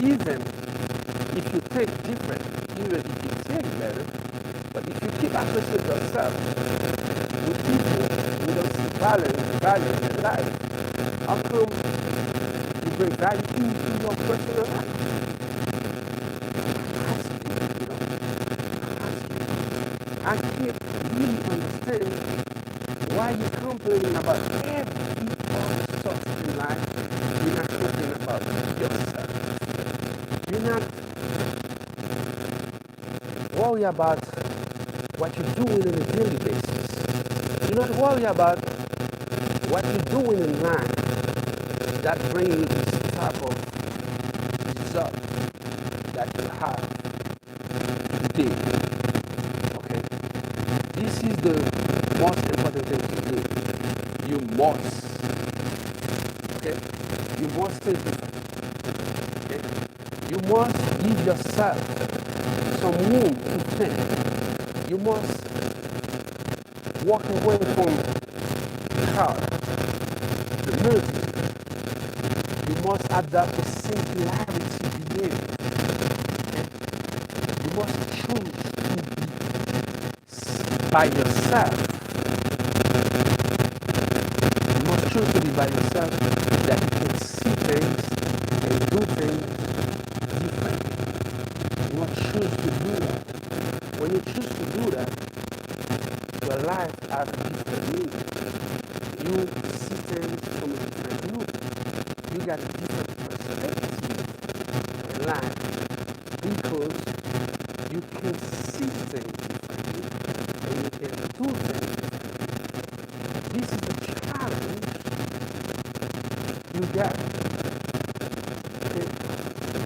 Even if you think different, even if you think better, but if you keep associating yourself with people who don't see value in their life, how come you bring value into your personal life? I can't really understand why you're complaining about every other stuff in life. You're not complaining about yourself. You're not worried about what you're doing on a daily basis. You're not worried about what you're doing in life that brings you this type of result that you have today. Okay? This is the most important thing to do. You must. Okay? You must stay different. Okay? You must give yourself some room to think. You must walk away from crowd, the melody. You must adapt to singularity behavior. Okay? You must choose to be by yourself. You must choose to be by yourself that you can see things and do things differently. You must choose to do that. When you choose to do that, your life has a different meaning. You see things from a different view. You got a different perspective in life because you can see things differently and you can do things differently. This is the challenge you got. Okay?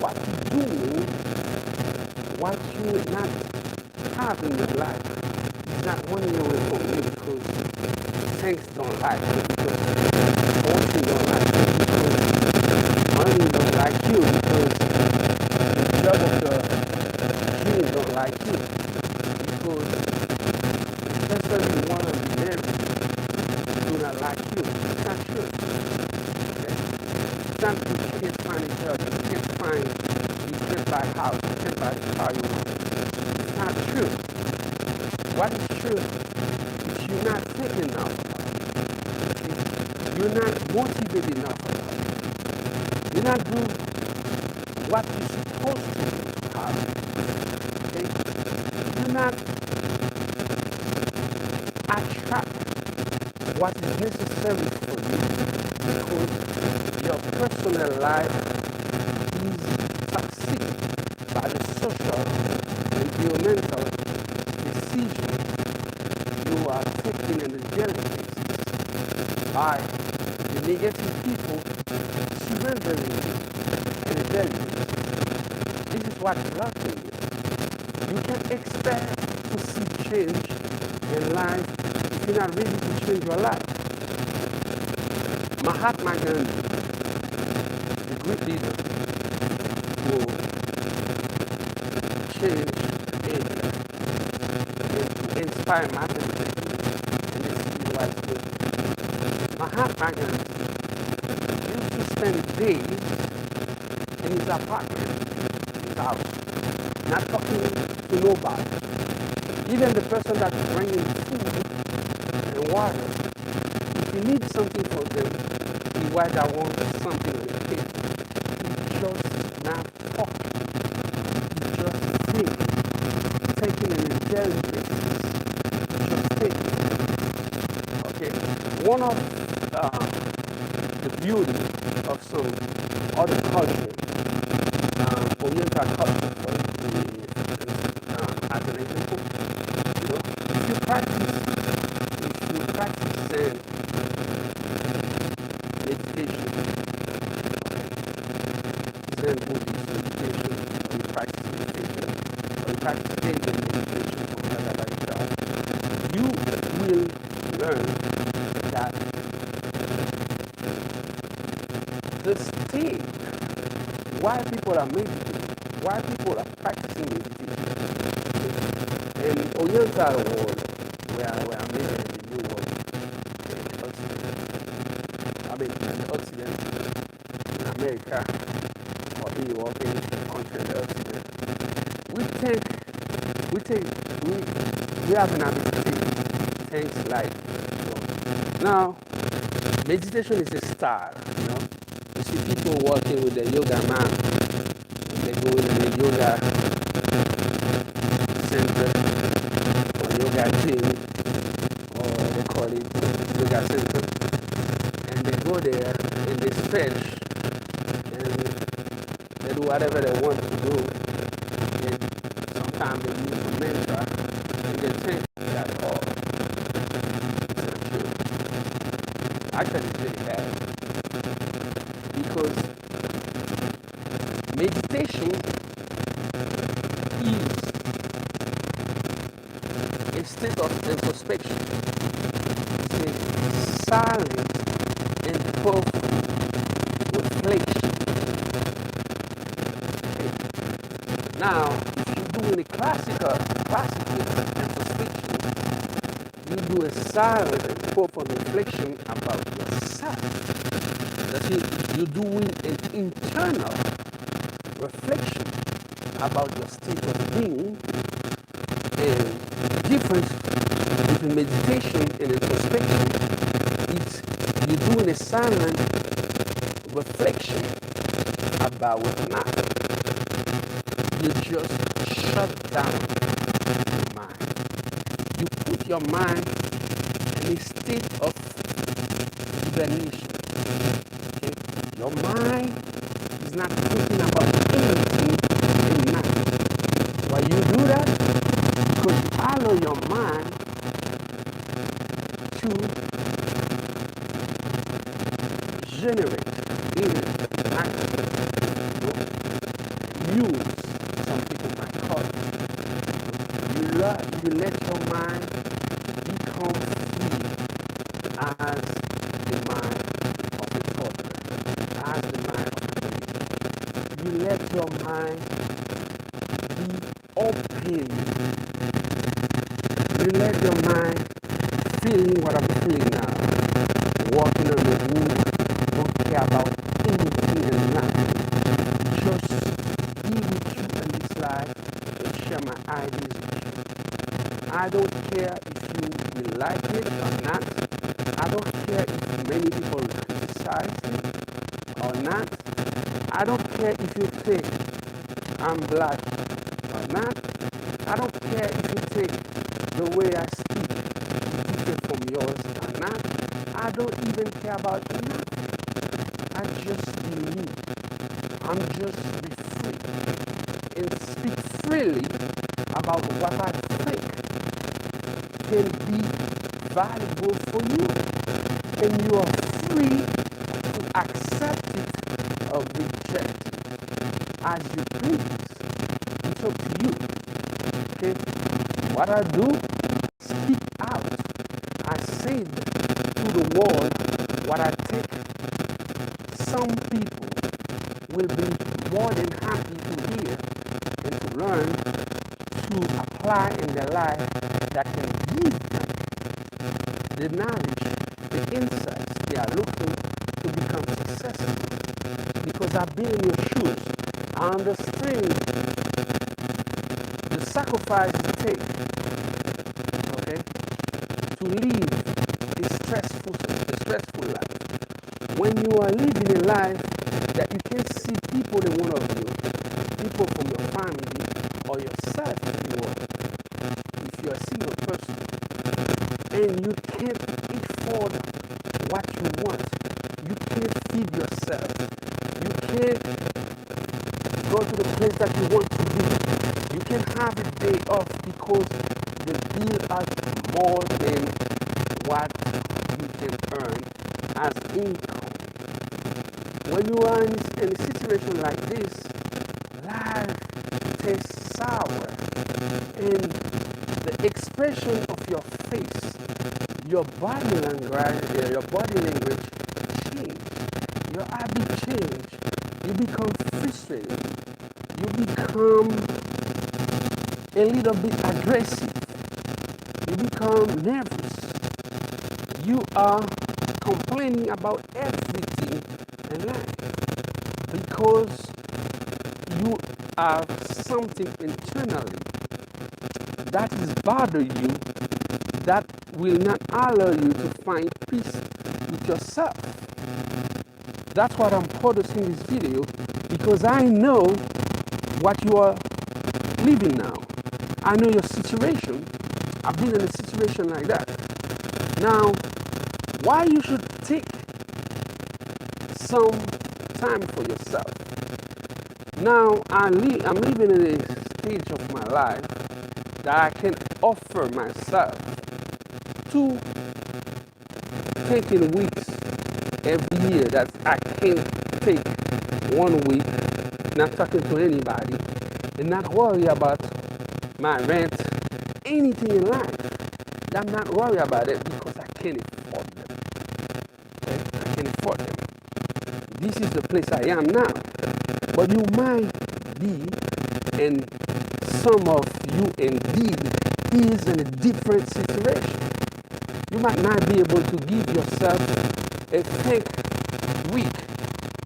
What you do, what you not have in your life is not running away from you because things don't like you, because fortune don't like you, because money don't like you, because the job of the dream don't like you, because the person you want to be married do not like you. It's not true. Okay? It's not that you can't find a job, you can't buy a house, you can't buy the car you want. It's not true. What is true is you're not thinking enough about it. You're not motivated enough about it. You're not doing what you're supposed to do about it. Okay? You're not attract what is necessary for you because your personal life is succeeded by the social and environmental decisions you are taking on a daily basis by the negative people surrendering you on a daily basis. This is what's blocking you. You can't expect to see change in life if you're not ready to change your life. Mahatma Gandhi, the great leader who changed India and to inspire Martin Luther King and this civil rights movement. Mahatma Gandhi used to spend days in his apartment, his house, not talking to nobody. Even the person that's bringing food and water, if he needs something from them, he write down something on the paper. He just not talking. He just thinking. Taking an intelligence. Just thinking. Okay. One of the beauty of some other culture, Oriental culture, as an example, if you practice Zen meditation, Zen Buddhist meditation, or you practice meditation, or you practice Indian meditation, or whatever like that, you will learn that the state why people are meditating, why people are practicing meditation, start a war where I'm living in the new world, in Occident. I mean, in the Occident, in America, or in Europe, any country in the Occident. We think, we think, we have an habit to think things like, now, meditation is a style. You see people working with the yoga mat, they go in the yoga center or yoga gym, or they call it yoga center, and they go there and they stretch and they do whatever they want to do. And sometimes they use a mantra and they think that, oh, it's not true. Actually, it's really bad because meditation is a state of introspection. It's a silent and profound reflection. Okay. Now, if you do any classical introspection, you do a silent and profound reflection about yourself. That is, you're doing an internal reflection about your state of being. And the difference between meditation and introspection is you're doing a silent reflection about what's not. You just shut down your mind. You put your mind in a state of hibernation. Okay? Your mind is not thinking about anything and nothing. Why you do that? Because you allow your mind to generate muse, some people might call it. You let your mind become free as the mind of a toddler, as the mind of a baby. You let your mind be open. You let your mind feeling what I'm feeling now. Walking on the moon, don't care about anything and nothing. Just be with you in this life and share my ideas with you. I don't care if you will like it or not. I don't care if many people will criticize it or not. I don't care if you think I'm black or not. I don't care if you think the way I speak is different from yours or not. I don't even care about nothing. I just be me. I'm just be free and speak freely about what I think can be valuable for you. And you are free to accept it or reject it as you please. It's up to you. Okay? What I do, speak out. I say to the world what I think. Some people will be more than happy to hear and to learn to apply in their life that can give them the knowledge, the insights they are looking to become successful. Because I've been in your shoes. I understand the sacrifice it takes, okay, to live a stressful life. When you are living a life that you can see people in one of you, people from your family or yourself if you're a single person, and you can't afford what you want, you can't feed yourself, you can't go to the place that you want to be, you can have a day off because the bill are more than what you can earn as income. When you are in a situation like this, life tastes sour, and the expression of your face, your body language change, your habit change. You become frustrated. You become a little bit aggressive. You become nervous. You are complaining about everything in life because you have something internally that is bothering you, that will not allow you to find peace with yourself. That's what I'm producing this video, because I know what you are living now. I know your situation. I've been in a situation like that. Now, why you should take some time for yourself. Now, I'm living in a stage of my life that I can offer myself to taking weeks every year that I can take 1 week, not talking to anybody, and not worry about my rent, anything in life. I'm not worried about it because I can't afford them. Okay? I can afford them. This is the place I am now. But you might be, and some of you indeed is in a different situation. You might not be able to give yourself a thank week.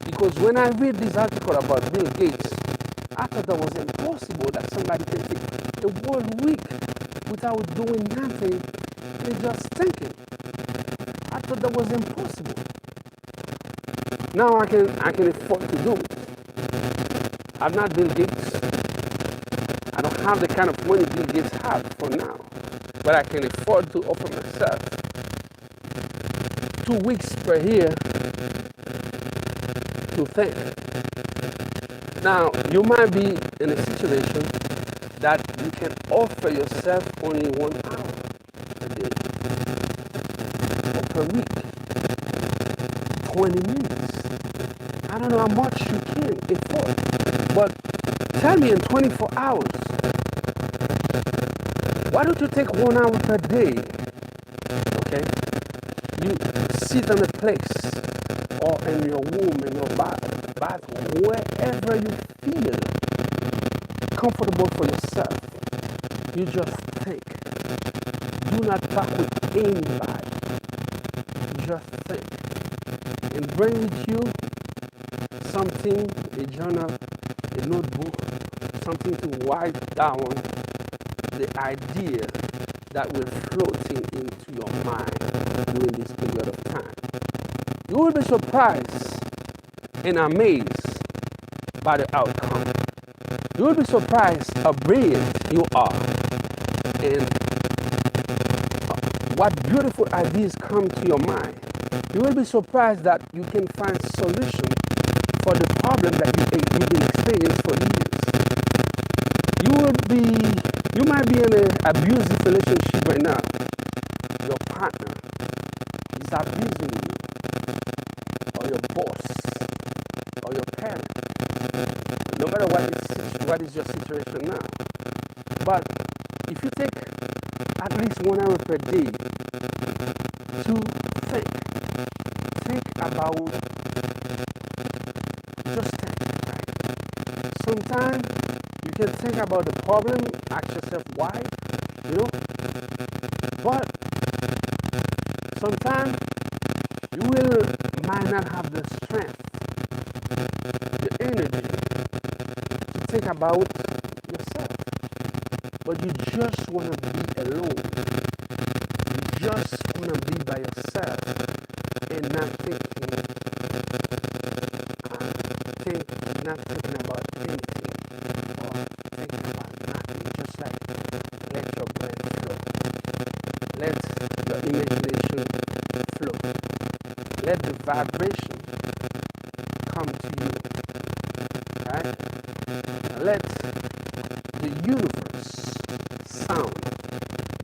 Because when I read this article about Bill Gates, I thought that was impossible that somebody can take a whole week without doing nothing and just thinking. I thought that was impossible. Now I can afford to do it. I'm not Bill Gates. I don't have the kind of money Bill Gates has for now. But I can afford to offer myself 2 weeks per year to think. Now, you might be in a situation that you can offer yourself only 1 hour a day or per week, 20 minutes. I don't know how much you can afford, but tell me in 24 hours, why don't you take 1 hour per day? Okay? You sit on a place or in your room, in your bathroom, wherever you feel comfortable for yourself. You just think. Do not talk with anybody. Just think. And bring with you something, a journal, a notebook, something to write down the idea that will floating into your mind during this period of time. You will be surprised and amazed by the outcome. You will be surprised how brilliant you are and what beautiful ideas come to your mind. You will be surprised that you can find solution for the problem that you've been experiencing for years. You might be in an abusive relationship right now. Your partner is abusing you, or your boss, or your parent. No matter what is your situation now. But if you take at least 1 hour per day to think about, just think, right? Sometimes you can think about the problem, ask yourself why, but sometimes you might not have the strength, the energy to think about yourself, but you just want to be alone. You just want to be by yourself and not thinking about anything or thinking about nothing. Just like let your brain flow. Let your imagination flow. Let the vibration come to you. Right? Let the universe sound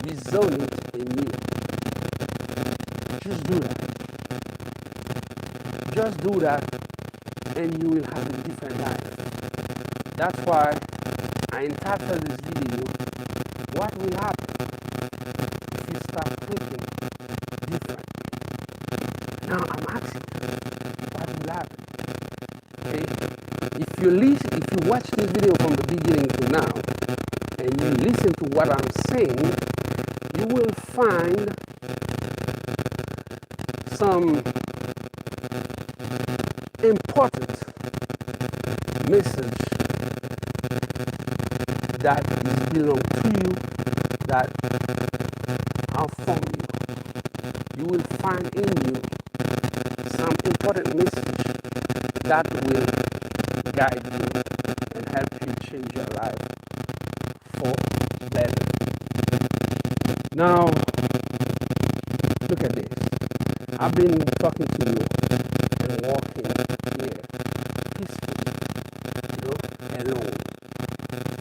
resonate in you. Just do that. Just do that, and you will have a different life. That's why I entitled this video, What Will Happen If You Start Thinking Different? Now I'm asking, what will happen? Okay? If you watch this video from the beginning to now, and you listen to what I'm saying, you will find some important message that is belong to you, that are from you. You will find in you some important message that will guide you and help you change your life for better. Now, look at this. I've been talking to you and walking here peacefully, alone,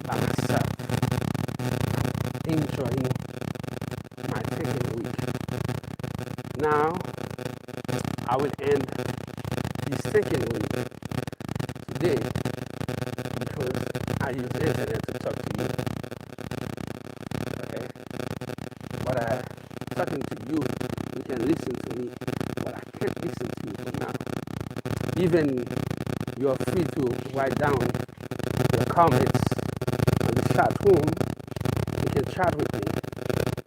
by myself, enjoying my second week. Now, I will end the second week today because I use the internet to talk to you. Okay? But talking to you, you can listen to me, but I can't listen to you for now. Even you're free to write down your comments on the chat room. You can chat with me.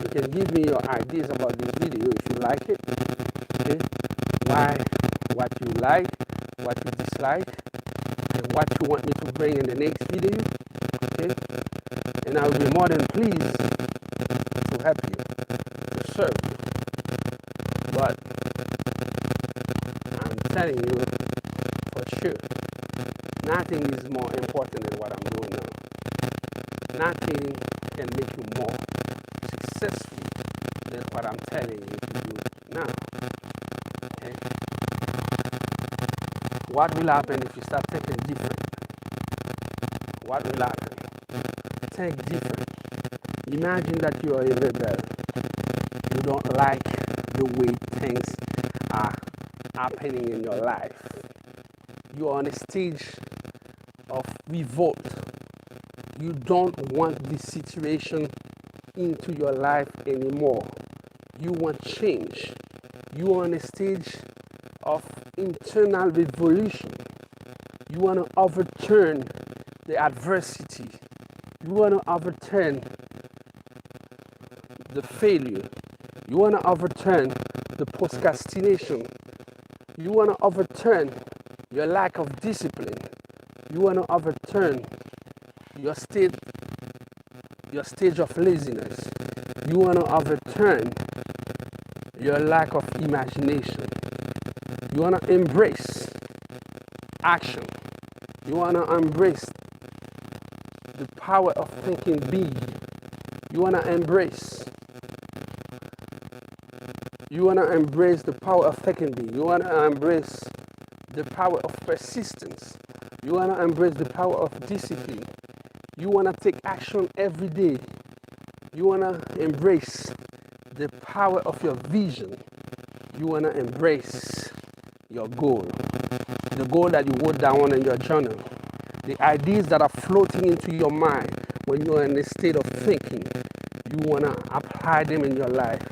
You can give me your ideas about this video if you like it. Okay? Why, what you like, what you dislike, and what you want me to bring in the next video. Okay? And I will be more than pleased to help you, to serve you. But I'm telling you for sure, nothing is more important than what I'm doing now. Nothing can make you more successful than what I'm telling you to do now. Okay? What will happen if you start thinking different? What will happen? Think different. Imagine that you are a rebel. You don't like the way things are happening in your life. You are on a stage of revolt. You don't want this situation into your life anymore. You want change. You are on a stage of internal revolution. You want to overturn the adversity. You want to overturn the failure. You want to overturn the procrastination. You want to overturn your lack of discipline. You want to overturn your stage of laziness. You want to overturn your lack of imagination. You want to embrace action. You want to embrace the power of thinking big. You want to embrace the power of thinking big. You want to embrace the power of persistence. You want to embrace the power of discipline. You want to take action every day. You want to embrace the power of your vision. You want to embrace your goal. The goal that you wrote down in your journal. The ideas that are floating into your mind when you're in a state of thinking. You want to apply them in your life.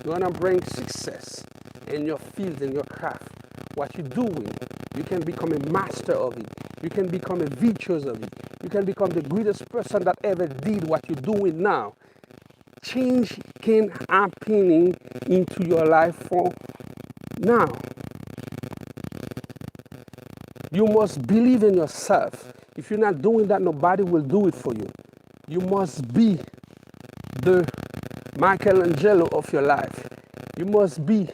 You want to bring success in your field, in your craft. What you're doing, you can become a master of it. You can become a virtuoso of it. You can become the greatest person that ever did what you're doing now. Change can happen into your life for now. You must believe in yourself. If you're not doing that, nobody will do it for you. You must be the Michelangelo of your life. You must be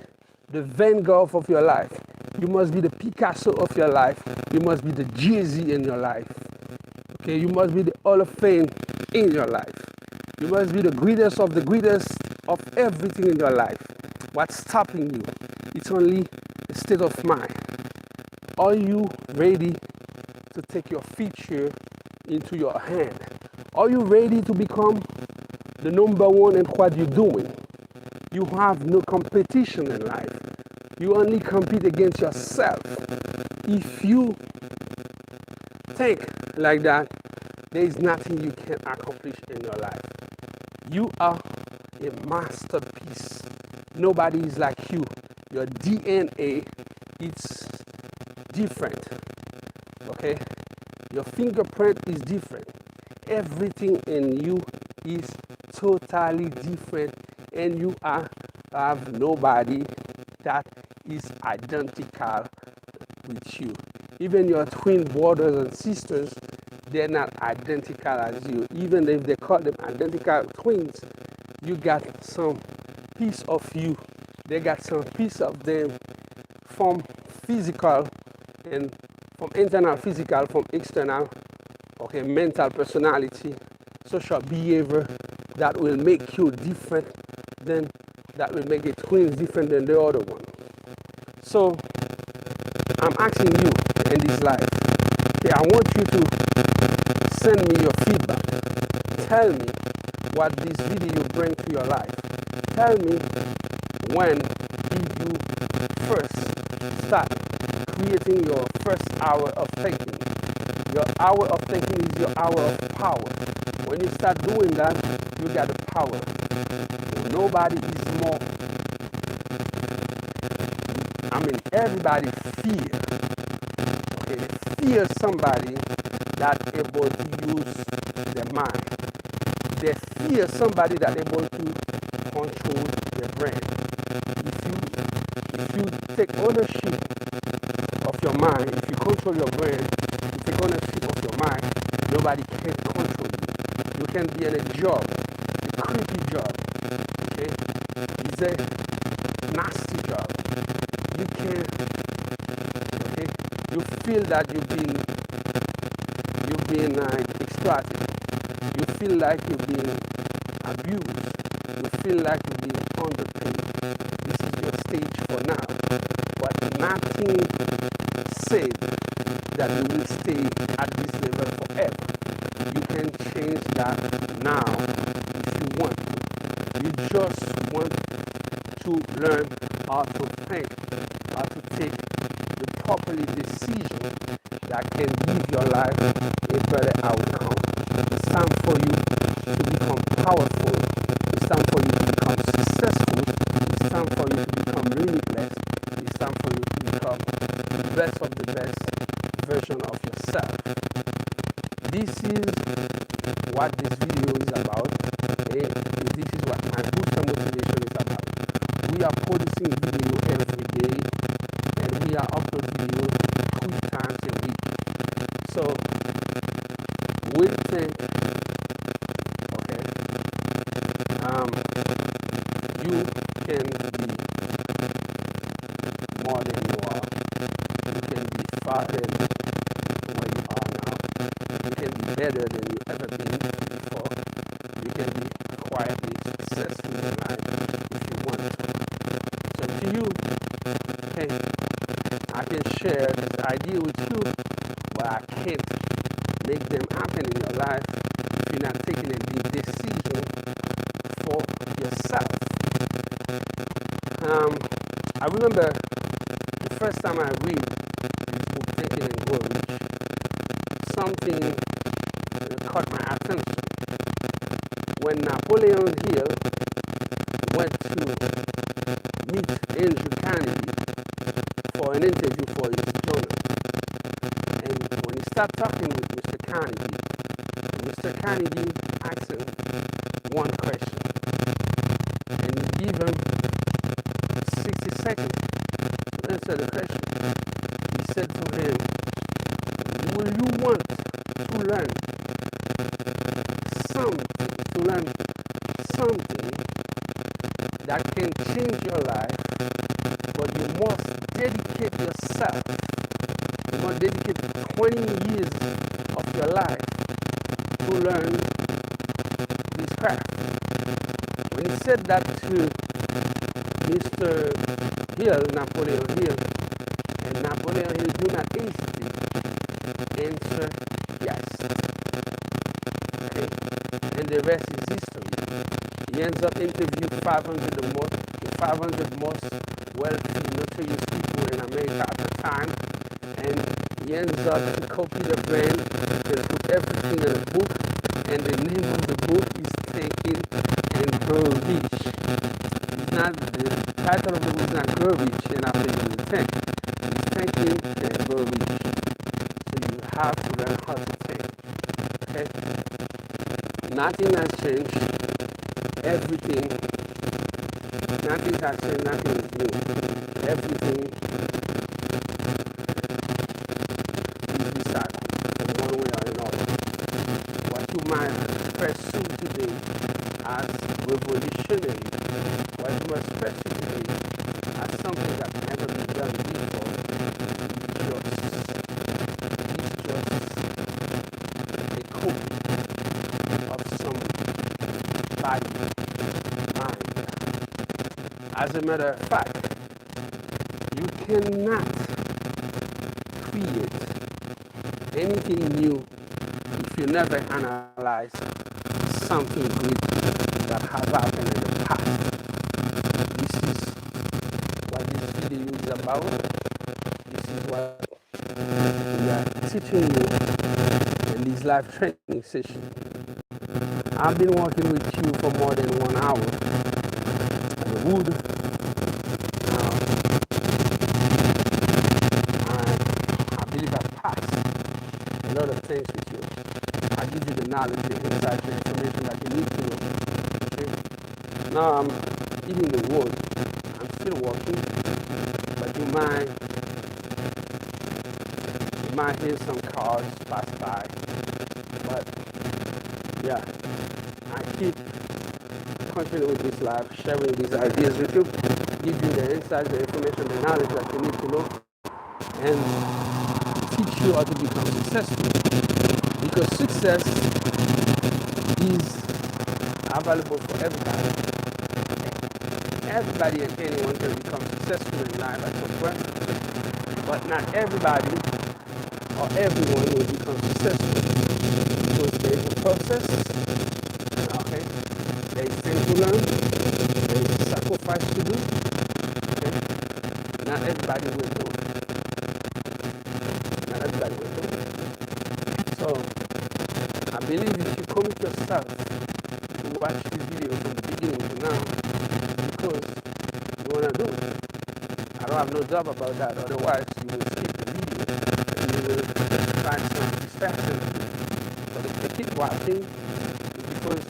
the Van Gogh of your life. You must be the Picasso of your life. You must be the Jay-Z in your life. Okay, you must be the Hall of Fame in your life. You must be the greatest of everything in your life. What's stopping you? It's only a state of mind. Are you ready to take your future into your hand? Are you ready to become the number one in what you're doing? You have no competition in life. You only compete against yourself. If you think like that, there is nothing you can accomplish in your life. You are a masterpiece. Nobody is like you. Your DNA, it's different. Okay? Your fingerprint is different. Everything in you is totally different and you have nobody that is identical with you. Even your twin brothers and sisters, they're not identical as you. Even if they call them identical twins, you got some piece of you. They got some piece of them from physical and from internal physical, from external, okay, mental personality, social behavior that will make you different than, that will make the twins different than the other one. So I'm asking you in this life, okay, I want you to send me your feedback. Tell me what this video brings to your life. Tell me, when did you first start creating your first hour of thinking? Your hour of thinking is your hour of power. When you start doing that, you got the power. Nobody is more, everybody fear. Okay, they fear somebody that able to use their mind. They fear somebody that able to control their brain. If you take ownership of your mind, if you control your brain, you take ownership of your mind, nobody can control you. You can be in a job, a creepy job, okay? It's a nasty job. You can, okay? You feel that you've been extracted. You feel like you've been abused. You feel like you've been underpaid. This is your stage for now. But nothing said that you will stay at this level forever. You can change that now if you want to. You just want to learn how to think, how to take the proper decision that can give your life a better outcome. It's time for you to become powerful. It's time for you to become successful. It's time for you to become limitless. It's time for you to become the best of the best version of yourself. This is what this video is about. And this is what my booster motivation is about. We are producing video every day, and we are uploading video 3 times a week. So we think, okay, you can be more than you are. You can be far than where you are now. You can be better than you ever been before. You can be quietly successful in life if you want to. So to you, hey, I can share this idea with you, but I can't make them happen in your life if you're not taking a big decision for yourself. I remember the first time I read this book, Thinking and Grow Rich, something caught my attention. When Napoleon Hill went to meet Andrew Carnegie for an interview for his journal, and when he started talking with Mr. Carnegie asked him one question, and he gave him 60 seconds to answer the question. He said to him, will you want to learn something that can change your life, but you must dedicate yourself. You must dedicate 20 years of your life to learn this craft. When he said that to Mr. Hill, Napoleon Hill, and Napoleon Hill do not hesitate, answer yes. Okay? And the rest is history. He ends up interviewing 500 most wealthy, notorious people in America at the time, and he ends up to copy the brand and put everything in a book, and the name of the book is Thinking and Grow Rich. It's not, the title of the book is not Grow Rich and After You Will Think. It's Thinking and Grow Rich. So you have to learn how to think. Okay? Nothing has changed. Everything Nothing has changed, nothing is new. Everything is recycled in one way or another. What you might pursue today as revolutionary, what you must pursue today as something that never been done before, is just a copy of some body mind. As a matter of fact, you cannot create anything new if you never analyze something great that has happened in the past. This is what this video is about. This is what we are teaching you in this live training session. I've been working with you for more than 1 hour. I would I believe I've passed a lot of things with you. I give you the knowledge, the insight, the information that you need to know. Okay? Now I'm eating the wood. I'm still working, but you might hear some cars pass by. But yeah, I keep continuing with this live, sharing these ideas with you, give you the insights, the information, the knowledge that you need to know, and teach you how to become successful. Because success is available for everybody. Everybody and anyone can become successful in life at some point, but not everybody or everyone will become successful. Because there is a process, okay? There is things to learn, there is sacrifice to do, okay? Not everybody will do it. Not everybody will do it. So, I believe if you commit yourself to watch this video from the beginning to now, because you want to do it. I don't have no doubt about that, otherwise you will skip the video and you will find some distraction. But if you keep watching, it's because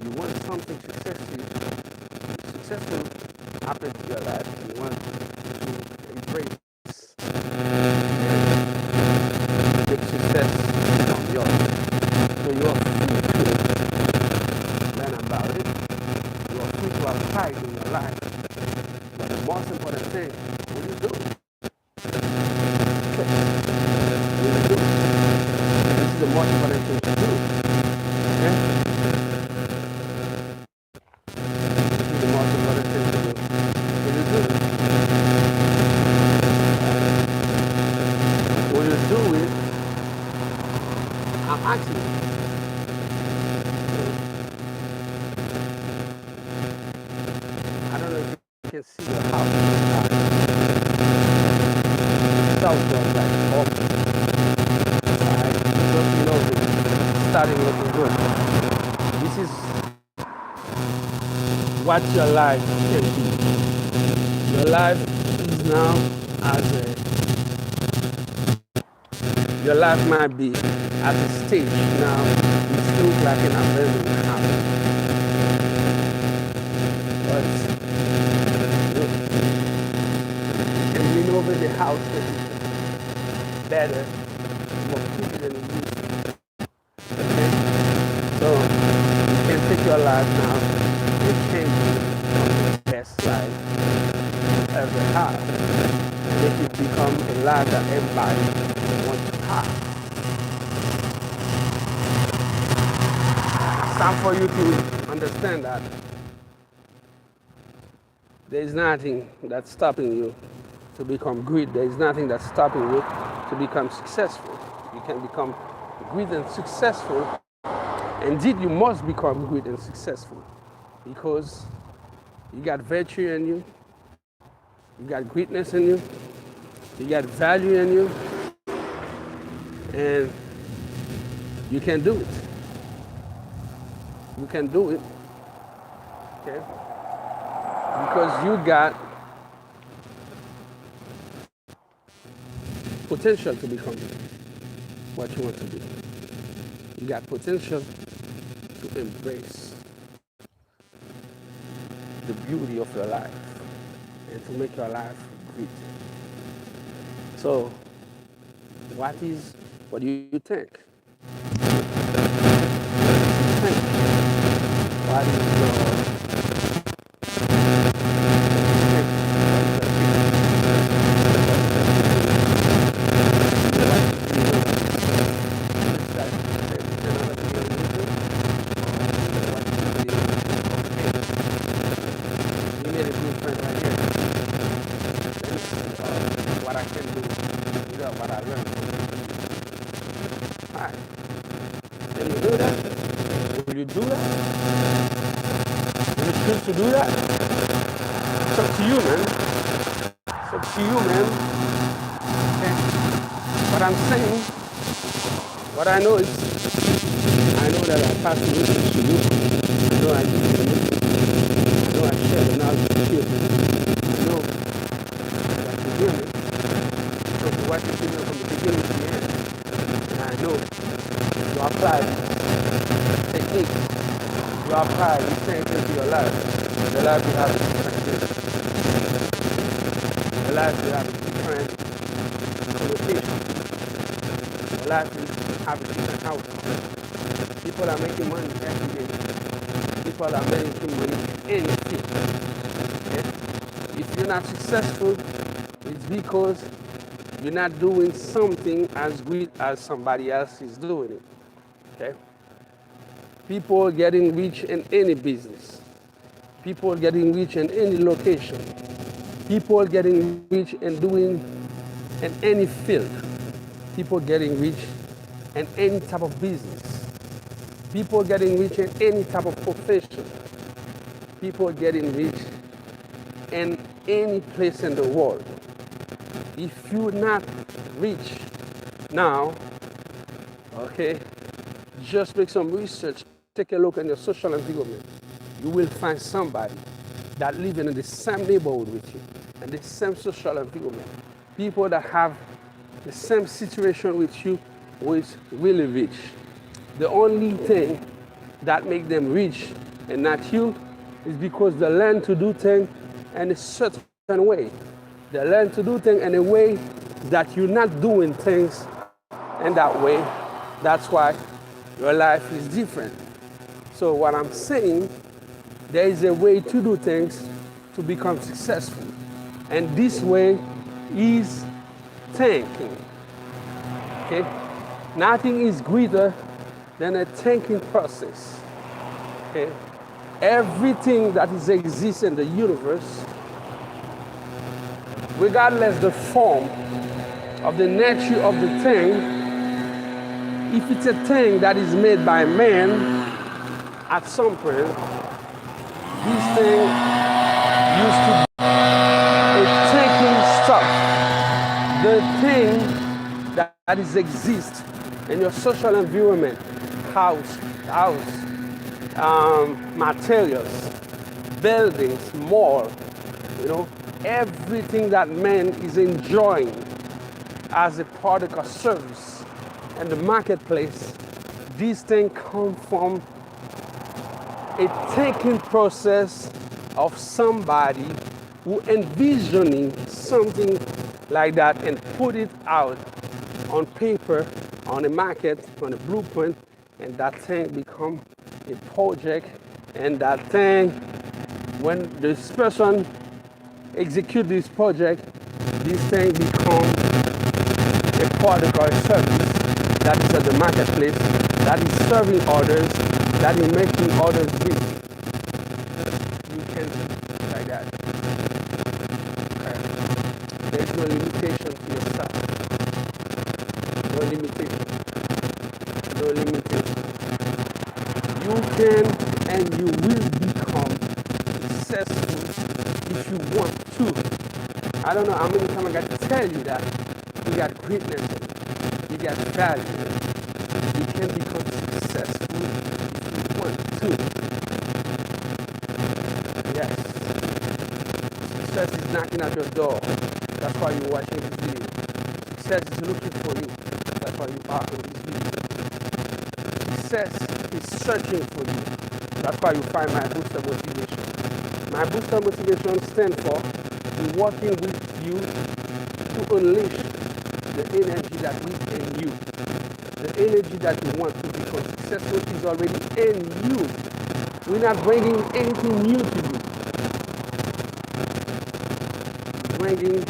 you want something successful happen to your life. You want to embrace big success from yours. So you are free to learn about it. You are free to apply it in your life. But the most important thing, what do you do? Okay. What do you do? This is the most important thing to do. Okay? This is the most important thing to do. What do you do? When you do it, I'm asking you. I don't know if you can see your house. South was like open. Alright, so you know it's starting looking good. This is what your life can be. Your life is now as a your life might be at a stage now which looks like an abandoned house. But you can renovate the house to be better, more pretty than it used to. Okay? So you can take your life now and change it from the best life you ever had. And make it become a life that everybody wants to have. It's time for you to understand that there is nothing that's stopping you to become great. There is nothing that's stopping you to become successful. You can become great and successful. Indeed, you must become great and successful because you got virtue in you, you got greatness in you, you got value in you, and you can do it. You can do it, okay? Because you got potential to become what you want to be. You got potential to embrace the beauty of your life and to make your life great. So, what do you think? Think. What is your what I can do without what I learned. All right. Can you do that? Will you do that? Will you choose to do that? It's up to you, man. It's up to you, man. Okay. What I'm saying, what I know is, I know that I pass the message to you. I know I give you the message. I know I share the knowledge with you. I know that you hear me. So you watch the video from the beginning to the end. And I know you apply techniques. You apply these things into your life. The life you have is different. The life you have is different connotation. The life you have is different outcome. People are making money every day. People are making money anything. Okay? If you're not successful, it's because you're not doing something as great as somebody else is doing it. Okay? People getting rich in any business. People getting rich in any location. People getting rich in doing in any field. People getting rich in any type of business. People getting rich in any type of profession. People getting rich in any place in the world. If you're not rich now, okay, just make some research. Take a look at your social environment. You will find somebody that living in the same neighborhood with you and the same social environment. People that have the same situation with you who is really rich. The only thing that makes them rich and not you is because they learn to do things in a certain way. They learn to do things in a way that you're not doing things in that way. That's why your life is different. So what I'm saying, there is a way to do things to become successful. And this way is thinking. Okay? Nothing is greater than a thinking process. Okay? Everything that exists in the universe, regardless the form of the nature of the thing, if it's a thing that is made by man, at some point, this thing used to be a thinking stuff. The thing that is exist in your social environment, house, materials, buildings, mall, everything that man is enjoying as a product or service in the marketplace, these things come from a thinking process of somebody who envisioning something like that and put it out on paper, on a market, on a blueprint, and that thing become a project. And that thing, when this person execute this project, this thing become a product or a service that is at the marketplace, that is serving others, that is making others rich. You can do like that. Okay. There's no limitation to yourself. No limitation. No limitation. You can and you will become successful if you want to. I don't know how many times I got to tell you that you got greatness in you. You got value. You can become successful if you want to. Yes. Success is knocking at your door. That's why you're watching this video. Success is looking for you. That's why you are in this video. Success is searching for you. That's why you find my booster motivation. My booster motivation stands for working with you to unleash the energy that is in you. The energy that you want to become successful is already in you. We're not bringing anything new to you. We're bringing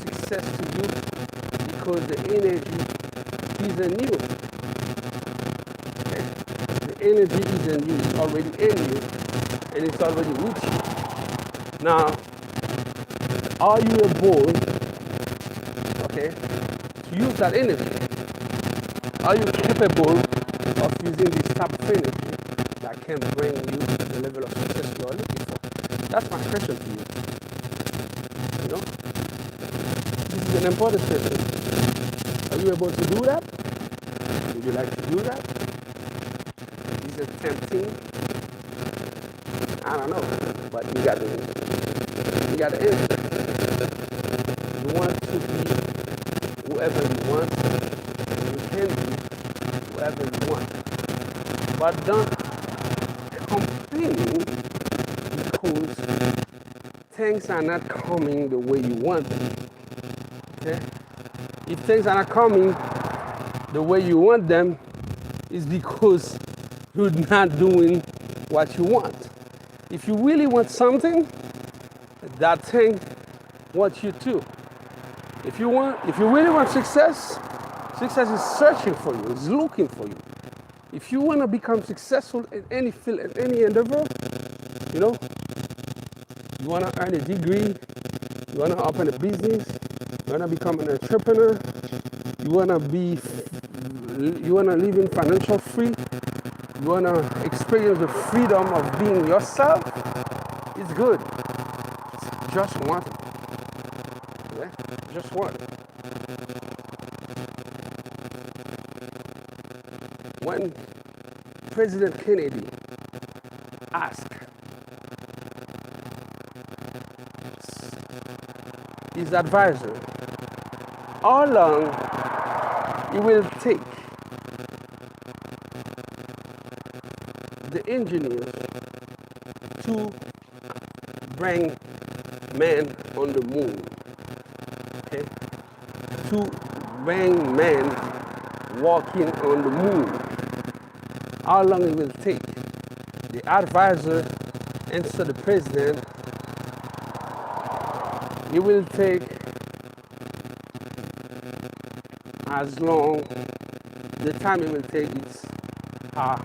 success to you because the energy is in you. Okay? The energy is in you. It's already in you. And it's already with you. Now, are you able, okay, to use that energy? Are you capable of using this type of energy that can bring you to the level of success you are looking for? That's my question to you. You know, this is an important question. Are you able to do that? Would you like to do that? Is it tempting? I don't know, but you got the energy. You want to be whoever you want. You can be whoever you want. But don't complain because things are not coming the way you want them. Okay? If things are not coming the way you want them, it's because you're not doing what you want. If you really want something, that thing wants you to. If you really want success, success is searching for you, it's looking for you. If you want to become successful in any field, in any endeavor, you know, you want to earn a degree, you want to open a business, you want to become an entrepreneur, you want to live in financial free, you want to experience the freedom of being yourself, it's good. Just want it. Yeah? Just want it. When President Kennedy asked his advisor how long it will take the engineers to bring man on the moon, okay? To bring man walking on the moon. How long it will take? The advisor answered the president, it will take as long, the time it will take is how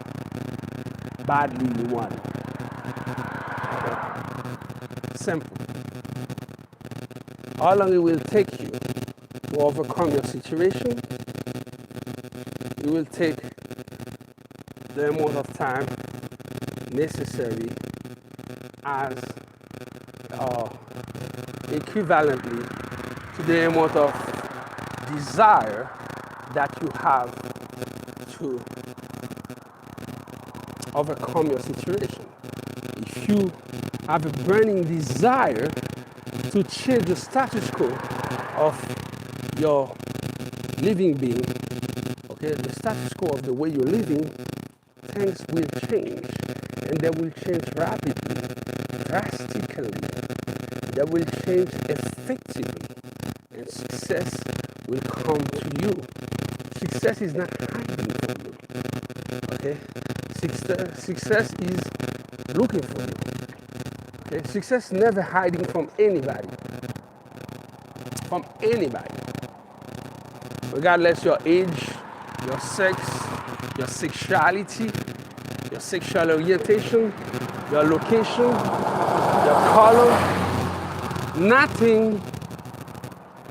badly you want it. Simple. How long it will take you to overcome your situation? It will take the amount of time necessary as equivalently to the amount of desire that you have to overcome your situation. If you have a burning desire to change the status quo of your living being, okay, the status quo of the way you're living, things will change, and they will change rapidly, drastically. They will change effectively, and success will come to you. Success is not hiding from you. Okay? Success is looking for you. Okay? Success never hiding from anybody. From anybody. Regardless your age, your sex, your sexuality, your sexual orientation, your location, your color, nothing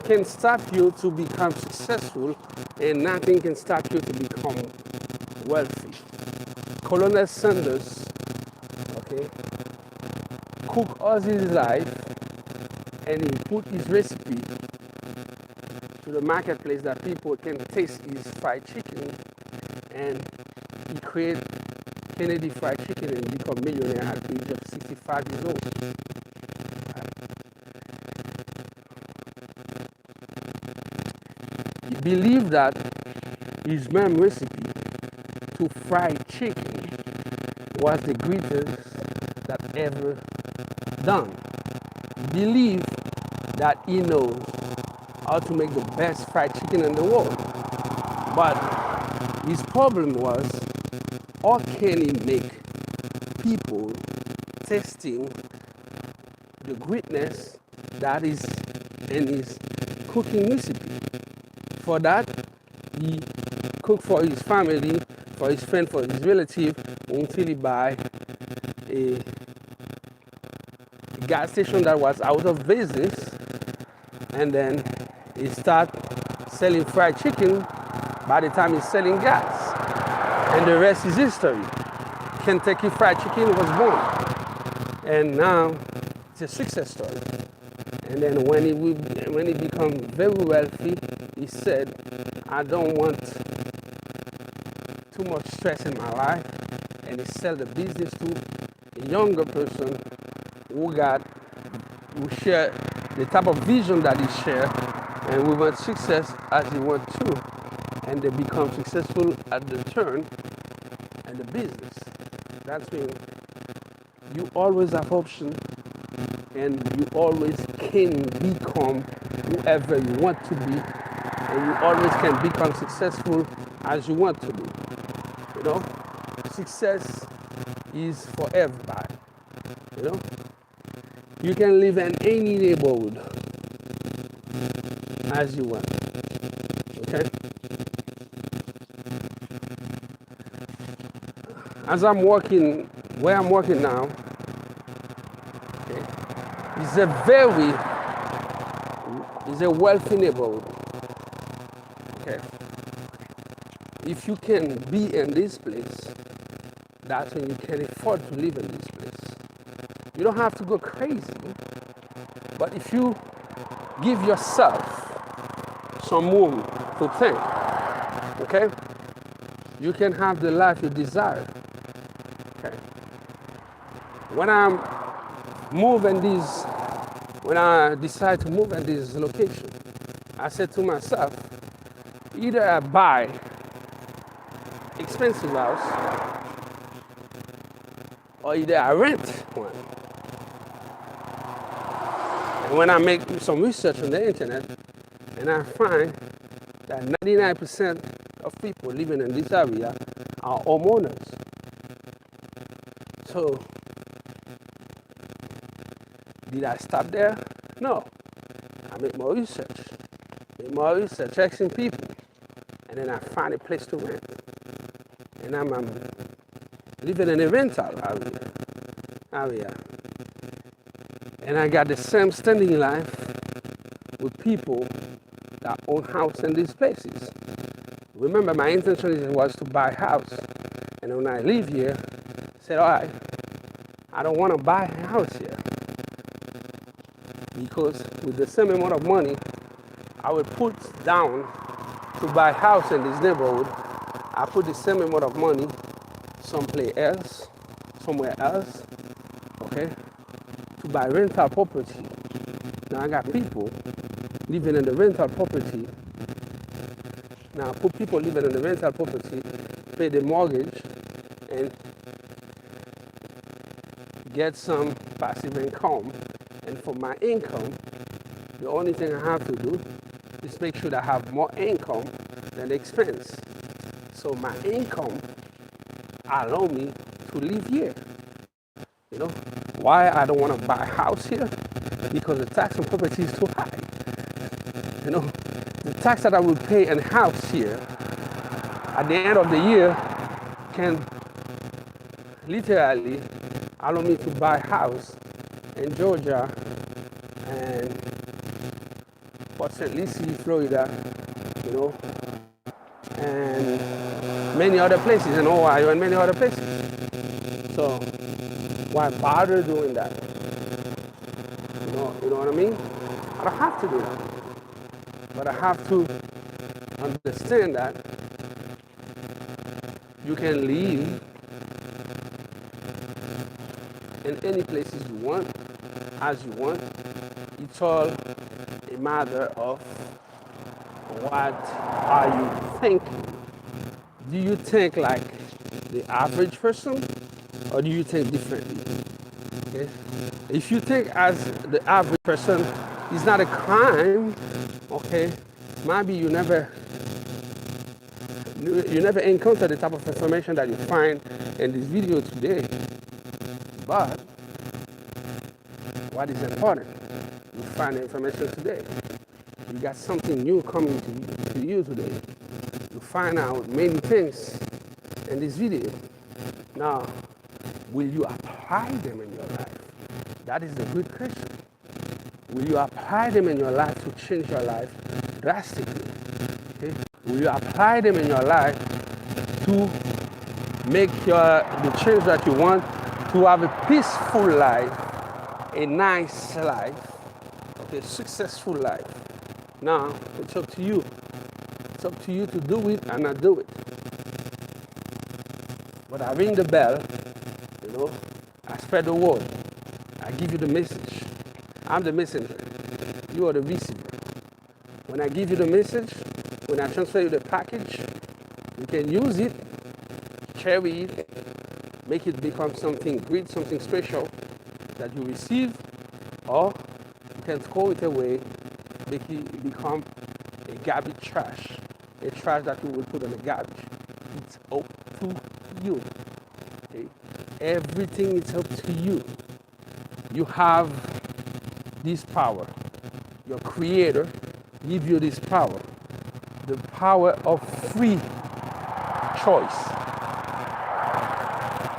can stop you to become successful, and nothing can stop you to become wealthy. Colonel Sanders, okay, cooked all his life, and he put his recipe to the marketplace that people can taste his fried chicken, and he created Kennedy Fried Chicken and become millionaire at the age of 65 years old. He believed that his main recipe to fried chicken was the greatest that ever done. Believe that he knows how to make the best fried chicken in the world. But his problem was, how can he make people tasting the greatness that is in his cooking recipe? For that, he cooked for his family, for his friend, for his relative, until he buy a gas station that was out of business, and then he start selling fried chicken by the time he's selling gas. And the rest is history. Kentucky Fried Chicken was born. And now it's a success story. And then when he become very wealthy, he said, I don't want too much stress in my life. And he sell the business to a younger person who share the type of vision that he share, and we want success as he want too. And they become successful at the turn and the business. That means you always have option, and you always can become whoever you want to be, and you always can become successful as you want to be. You know, success is for everybody. You know, you can live in any neighborhood as you want. Okay. As I'm working, where I'm working now, okay, is a wealthy neighborhood. Okay. If you can be in this place, that's when you can afford to live in this place. You don't have to go crazy, but if you give yourself some room to think, okay, you can have the life you desire. Okay. When I decide to move in this location, I said to myself, either I buy expensive house or either I rent one. And when I make some research on the internet, and I find that 99% of people living in this area are homeowners. So, did I stop there? No. I make more research, asking people, and then I find a place to rent. And I'm living in a rental area. And I got the same standing life with people that own house in these places. Remember, my intention was to buy a house. And when I leave here, I said, all right, I don't want to buy a house here. Because with the same amount of money I would put down to buy a house in this neighborhood, I put the same amount of money somewhere else, okay, to buy rental property. Now I got people living in the rental property. Now I put people living in the rental property, pay the mortgage, and get some passive income. And for my income, the only thing I have to do is make sure that I have more income than the expense. So my income allow me to live here. You know, why I don't want to buy a house here? Because the tax on property is too high. You know, the tax that I would pay in a house here at the end of the year can literally allow me to buy a house in Georgia and Port St. Lucie, Florida, you know, and many other places in Ohio and many other places. So why bother doing that? You know what I mean? I don't have to do that. But I have to understand that you can live in any places you want, as you want. It's all a matter of what are you thinking. Do you think like the average person, or do you think differently? Okay? If you think as the average person is not a crime, okay, maybe you never encounter the type of information that you find in this video today. But what is important? You find the information today. You got something new coming to you today. You find out many things in this video. Now, will you apply them in your life? That is the good question. Will you apply them in your life to change your life drastically? Okay? Will you apply them in your life to make the change that you want, to have a peaceful life, a nice life, okay, successful life? Now, it's up to you. It's up to you to do it and not do it. But I ring the bell, I spread the word. I give you the message. I'm the messenger. You are the receiver. When I give you the message, when I transfer you the package, you can use it, carry it, make it become something great, something special that you receive, or you can throw it away, make it become a garbage trash, a trash that you will put in the garbage. It's up to you. Okay? Everything is up to you. You have this power. Your creator gives you this power. The power of free choice.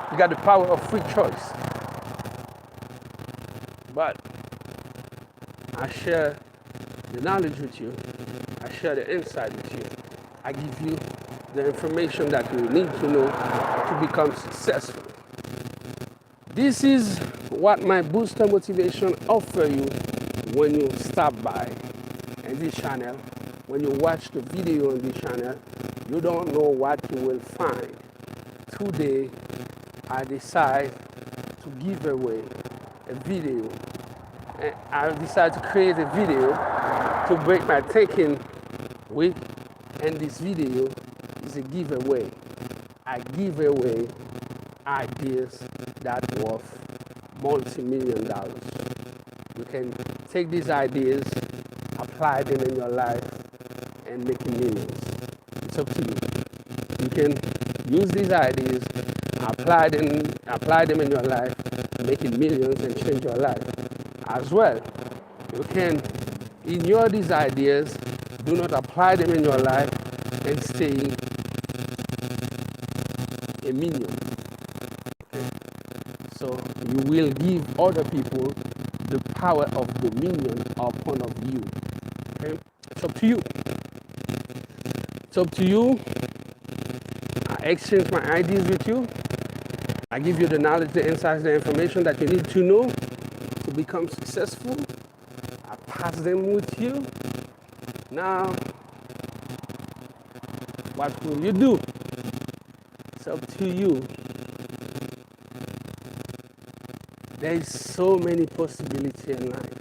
You got the power of free choice. But I share the knowledge with you. I share the insight with you. I give you the information that you need to know to become successful. This is what my booster motivation offer you when you stop by in this channel. When you watch the video on this channel, you don't know what you will find. Today, I decide to give away a video. And I decided to create a video to break my thinking with, and this video is a giveaway. I give away ideas that worth multi-million dollars. You can take these ideas, apply them in your life, and make millions. It's up to you. You can use these ideas, apply them in your life, making millions and change your life. As well, you can ignore these ideas, do not apply them in your life, and stay a million. Okay? So you will give other people the power of dominion upon of you. Okay? It's up to you. It's up to you. I exchange my ideas with you. I give you the knowledge, the insights, the information that you need to know to become successful. I pass them with you. Now, what will you do? It's up to you. There is so many possibilities in life.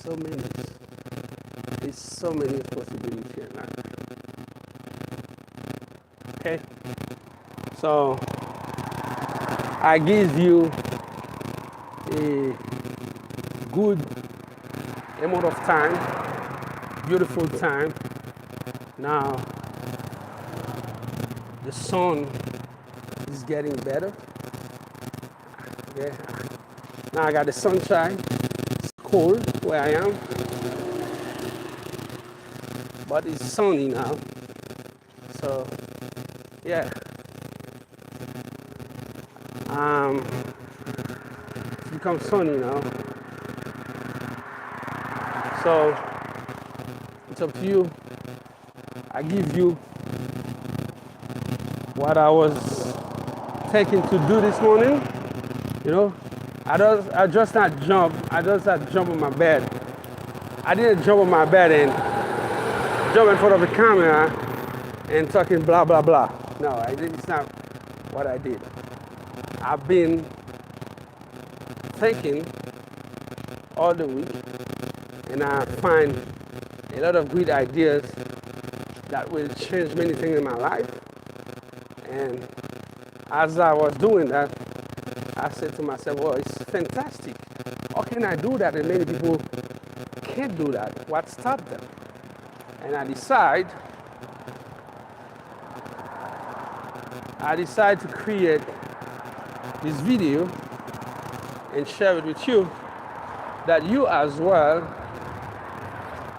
So many. There's so many possibilities in life. Okay? So, I give you a good amount of time, beautiful time. Now, the sun is getting better. Okay. Now I got the sunshine. It's cold where I am, but it's sunny now. So, yeah. It's become sunny now. So, it's up to you. I give you what I was taking to do this morning. I just not jump. I just not jump on my bed. I didn't jump on my bed and jump in front of the camera and talking blah, blah, blah. No, it's not what I did. I've been thinking all the week, and I find a lot of good ideas that will change many things in my life. And as I was doing that, I said to myself, well, it's fantastic. How can I do that? And many people can't do that. What stopped them? And I decide to create this video and share it with you, that you as well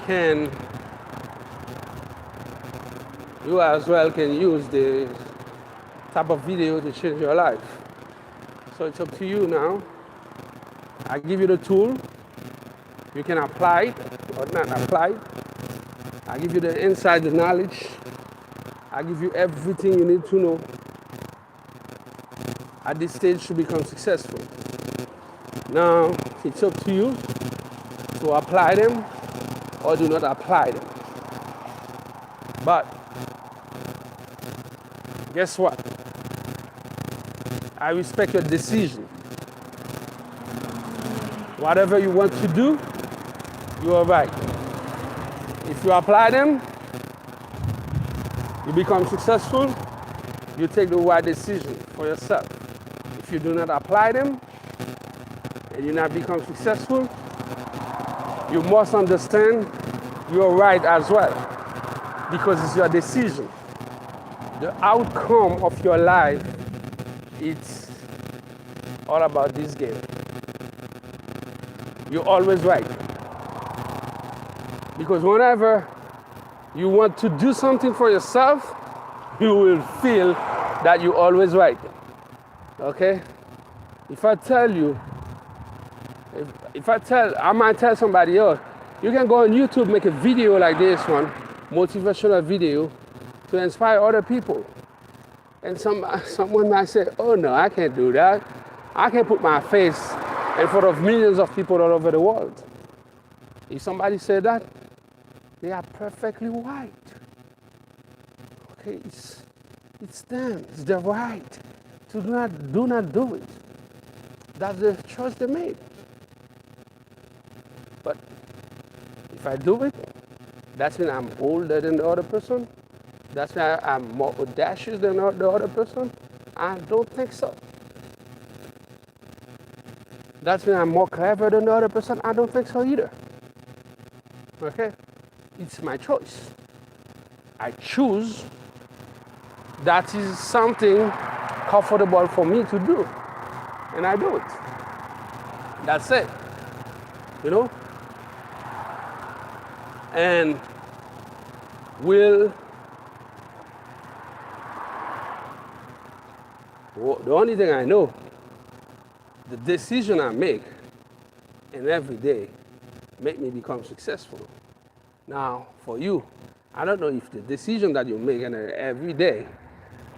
can use the type of video to change your life. So it's up to you now. I give you the tool. You can apply it or not apply it. I give you the inside knowledge. I give you everything you need to know at this stage to become successful. Now, it's up to you to apply them or do not apply them. But guess what? I respect your decision. Whatever you want to do, you are right. If you apply them, you become successful, you take the right decision for yourself. If you do not apply them and you not become successful, you must understand you're right as well, because it's your decision. The outcome of your life, it's all about this game. You're always right. Because whenever you want to do something for yourself, you will feel that you're always right. Okay? If I tell you, I might tell somebody else, you can go on YouTube, make a video like this one, motivational video, to inspire other people. And someone might say, oh no, I can't do that. I can't put my face in front of millions of people all over the world. If somebody said that, they are perfectly right. Okay, it's them, it's their right to do not do it. That's the choice they made. But if I do it, that's when I'm older than the other person. That's when I'm more audacious than the other person. I don't think so. That's when I'm more clever than the other person. I don't think so either. Okay? It's my choice. I choose. That is something comfortable for me to do. And I do it. That's it. You know? And the only thing I know, the decision I make, and every day, make me become successful. Now, for you, I don't know if the decision that you make every day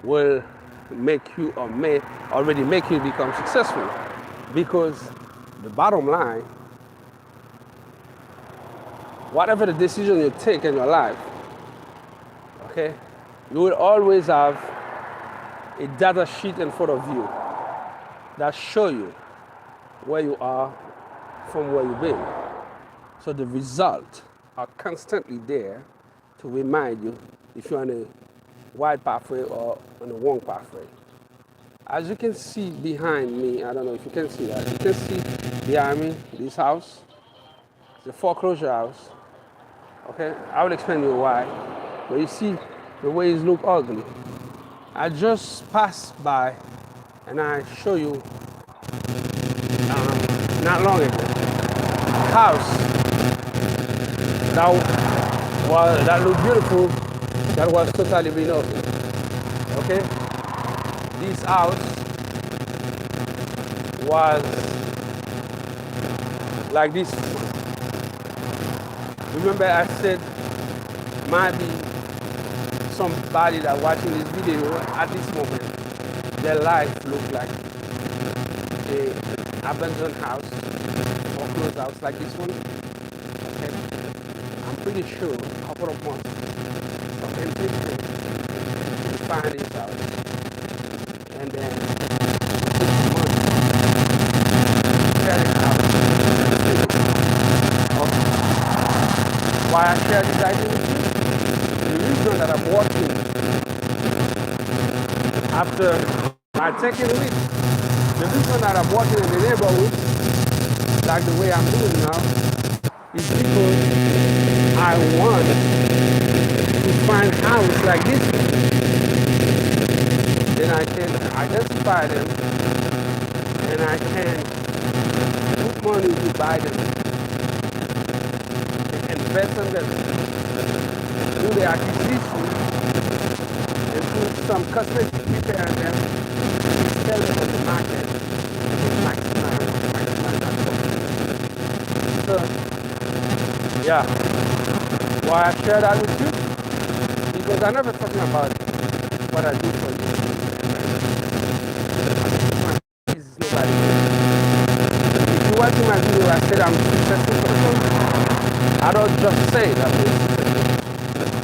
will make you or may already make you become successful. Because the bottom line, whatever the decision you take in your life, okay, you will always have a data sheet in front of you that show you where you are from where you've been. So the results are constantly there to remind you if you're on a wide pathway or on a wrong pathway. As you can see behind me, I don't know if you can see that, you can see behind me this house. It's a foreclosure house. Okay, I will explain you why. But you see the way it looks ugly. I just passed by and I show you not long ago a house that looked beautiful, that was totally renovated. Okay, this house was like this. Remember I said might be somebody that watching this video at this moment, their life look like an abandoned house or closed house like this one. Okay, I'm pretty sure a couple of months some intention to find this house, and then 6 months sharing house. Okay. Why I share this idea with you? The reason that I'm working after my second week The reason that I'm working in the neighborhood, like the way I'm doing now, is because I want to find houses like this. Then I can identify them and I can put money to buy them and invest in them, do the acquisition and put some cosmetic repair on them, sell them on the market and maximize that profit. So yeah, why I share that with you? Because I'm never talking about what I do for you. This is nobody. If you watch my video, I said I'm successful person. I don't just say that I'm successful.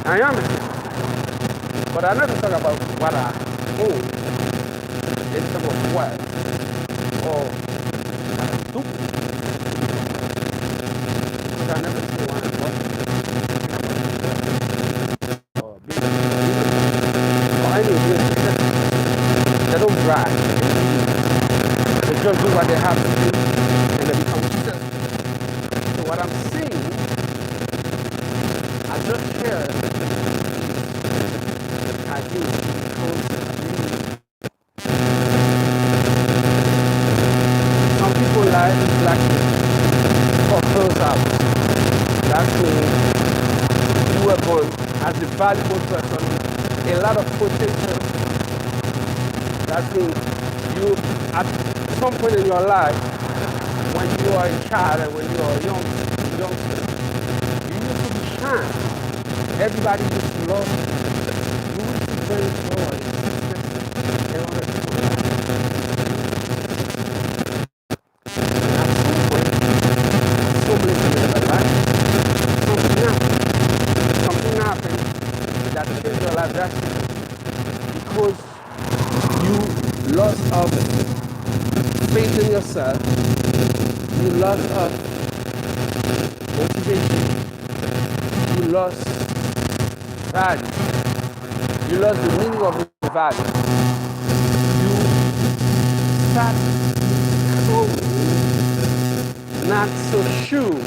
I am. But I never talk about what I own in terms of wealth or what I do. Because I never say what I'm talking or business or any of this. They don't brag. They just do what they have to do and they become successful. So what I'm saying, I just share ideas because some people like foreclose out. That means you were born as a valuable person, a lot of potential. That means you, at some point in your life, when you are a child and when you are young, you used to be shy. Everybody used to love you. You used to bring joy and other people. At some point, in your life, something happened that changed your life drastically because you lost of faith in yourself, you lost of motivation, you lost value, you lost the meaning of your value. You start so not so sure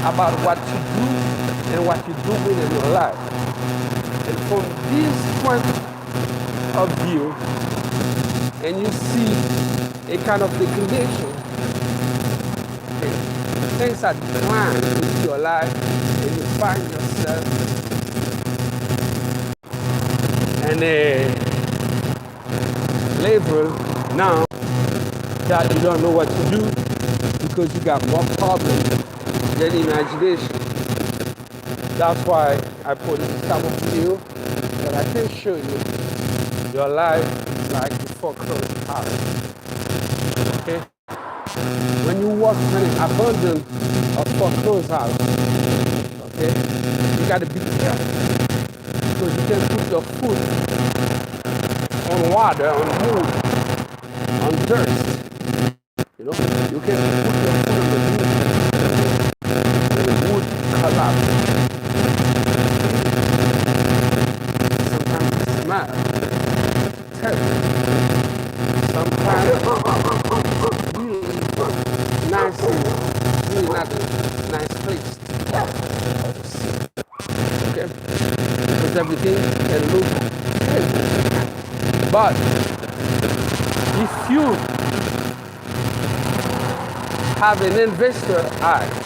about what you do and what you're doing in your life. And from this point of view, and you see a kind of degradation, things are declined into your life, and you find yourself in a label now that you don't know what to do because you got more problems than imagination. That's why I put this type of video that I can show you your life is like a foreclosed house. Okay? When you walk in an abandoned or foreclosed house, okay, you gotta be careful because you can put your foot on water, on wood, on dirt. You know, you can put your foot on the wood and the wood collapses. Sometimes it smells. Sometimes really nice, really not a nice place to see. Okay? Because everything can look good. But if you have an investor eyes,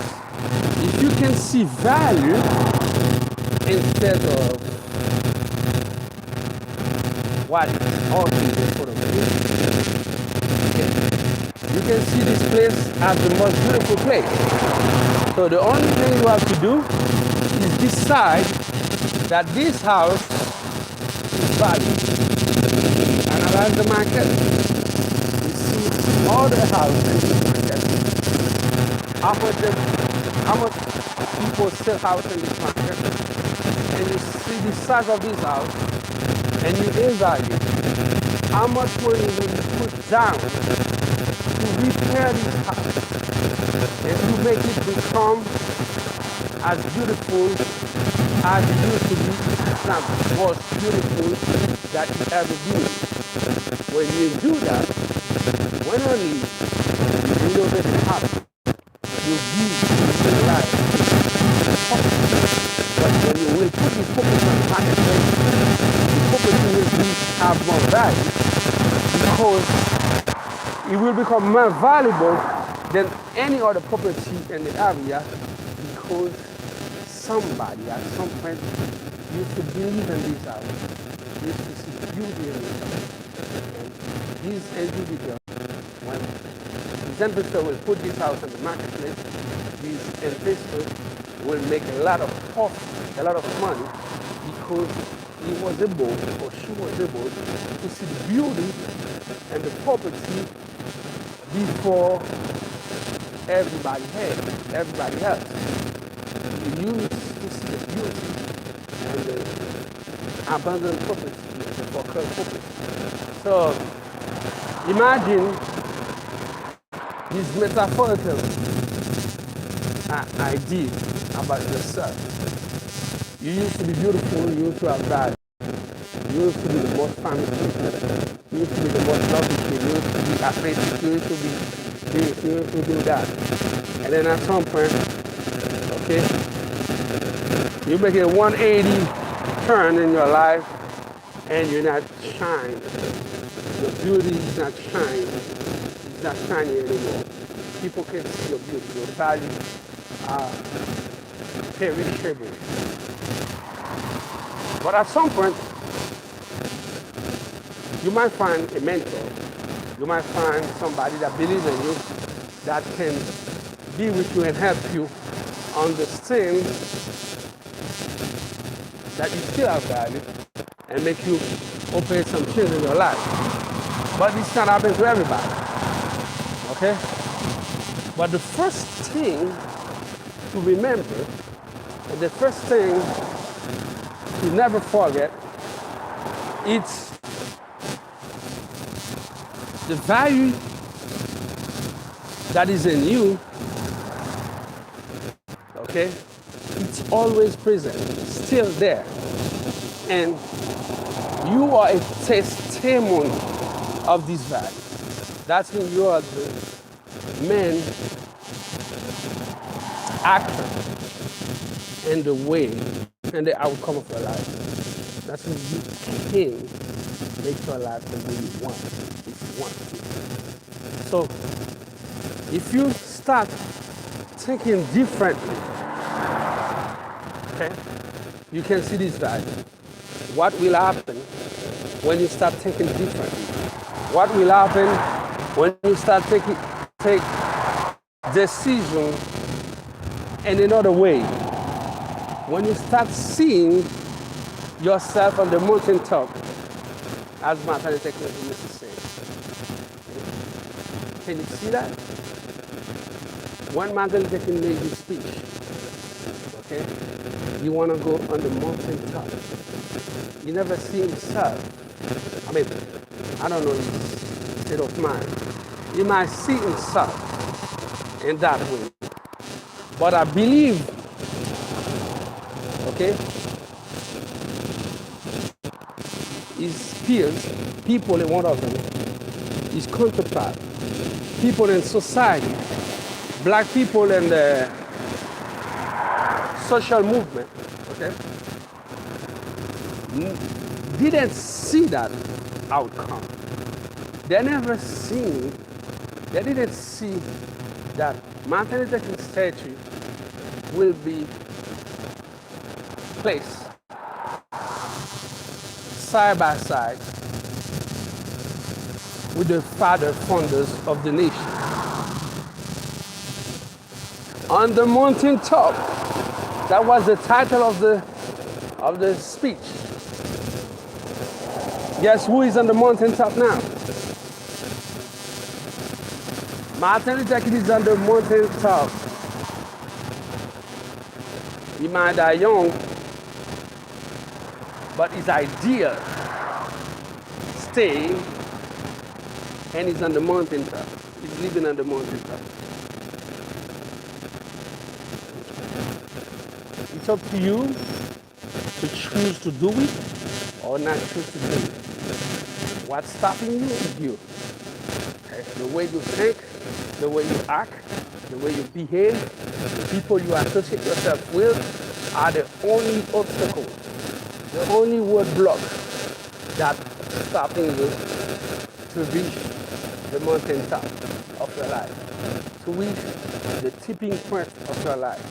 if you can see value instead of what all things in front of you. Okay. You can see this place as the most beautiful place. So the only thing you have to do is decide that this house is valued. Analyze the market. You see all the houses in the market. How much people sell houses in this market. And you see the size of this house. And you evaluate how much money will you put down to repair this house and to make it become as beautiful as it used to be, if not more beautiful that it ever been. When you do that, When only you innovate the habit, you give your life purpose. But when you will put this purpose on the marketplace, the purpose will have more value because it will become more valuable than any other property in the area because somebody at some point used to believe in this house, used to see beauty in this house. And these individuals, when these investors will put this house on the marketplace, these investors will make a lot of profit, a lot of money because he was able or she was able to see the beauty and the property before everybody else. You used to see the beauty and the abundant property, the foreclosed property. So imagine this metaphorical idea about yourself. You used to be beautiful, you used to have value. You used to be the most famous people. You used to be the most lovely. You used to be athletic. You used to be this. You used to do that. And then at some point, okay, you make a 180 turn in your life, and you're not shining. Your beauty is not shining. It's not shining anymore. People can see your beauty. Your value are perishable. But at some point, you might find a mentor. You might find somebody that believes in you, that can be with you and help you understand that you still have value and make you open some change in your life. But this can't happen to everybody. Okay? But the first thing to remember, and the first thing to never forget, it's the value that is in you, okay? It's always present, still there. And you are a testimony of this value. That's when you are the main actor in the way and the outcome of your life. That's when you can make your life the way you want, if you want to. So, if you start thinking differently, okay, you can see this value. What will happen when you start thinking differently? What will happen when you start take decision in another way? When you start seeing yourself on the mountaintop, as Martin Luther King used to say. Can you see that? When Martin Luther King made his speech, okay, you want to go on the mountaintop. You never see himself. I mean, I don't know his state of mind. He might see himself in that way. But I believe, okay, his peers, people in one of them, his counterpart, people in society, black people in the social movement, okay, didn't see that outcome. They didn't see that Martin Luther King statue will be placed side by side with the father founders of the nation. On the mountaintop, that was the title of the speech. Guess who is on the mountaintop now? Martin Luther King is on the mountaintop. He might die young, but his idea stay, and he's on the mountaintop. He's living on the mountaintop. It's up to you to choose to do it or not choose to do it. What's stopping you is you. Okay? The way you think, the way you act, the way you behave, the people you associate yourself with are the only obstacles, the only roadblock that stopping you to reach the mountaintop of your life, to reach the tipping point of your life,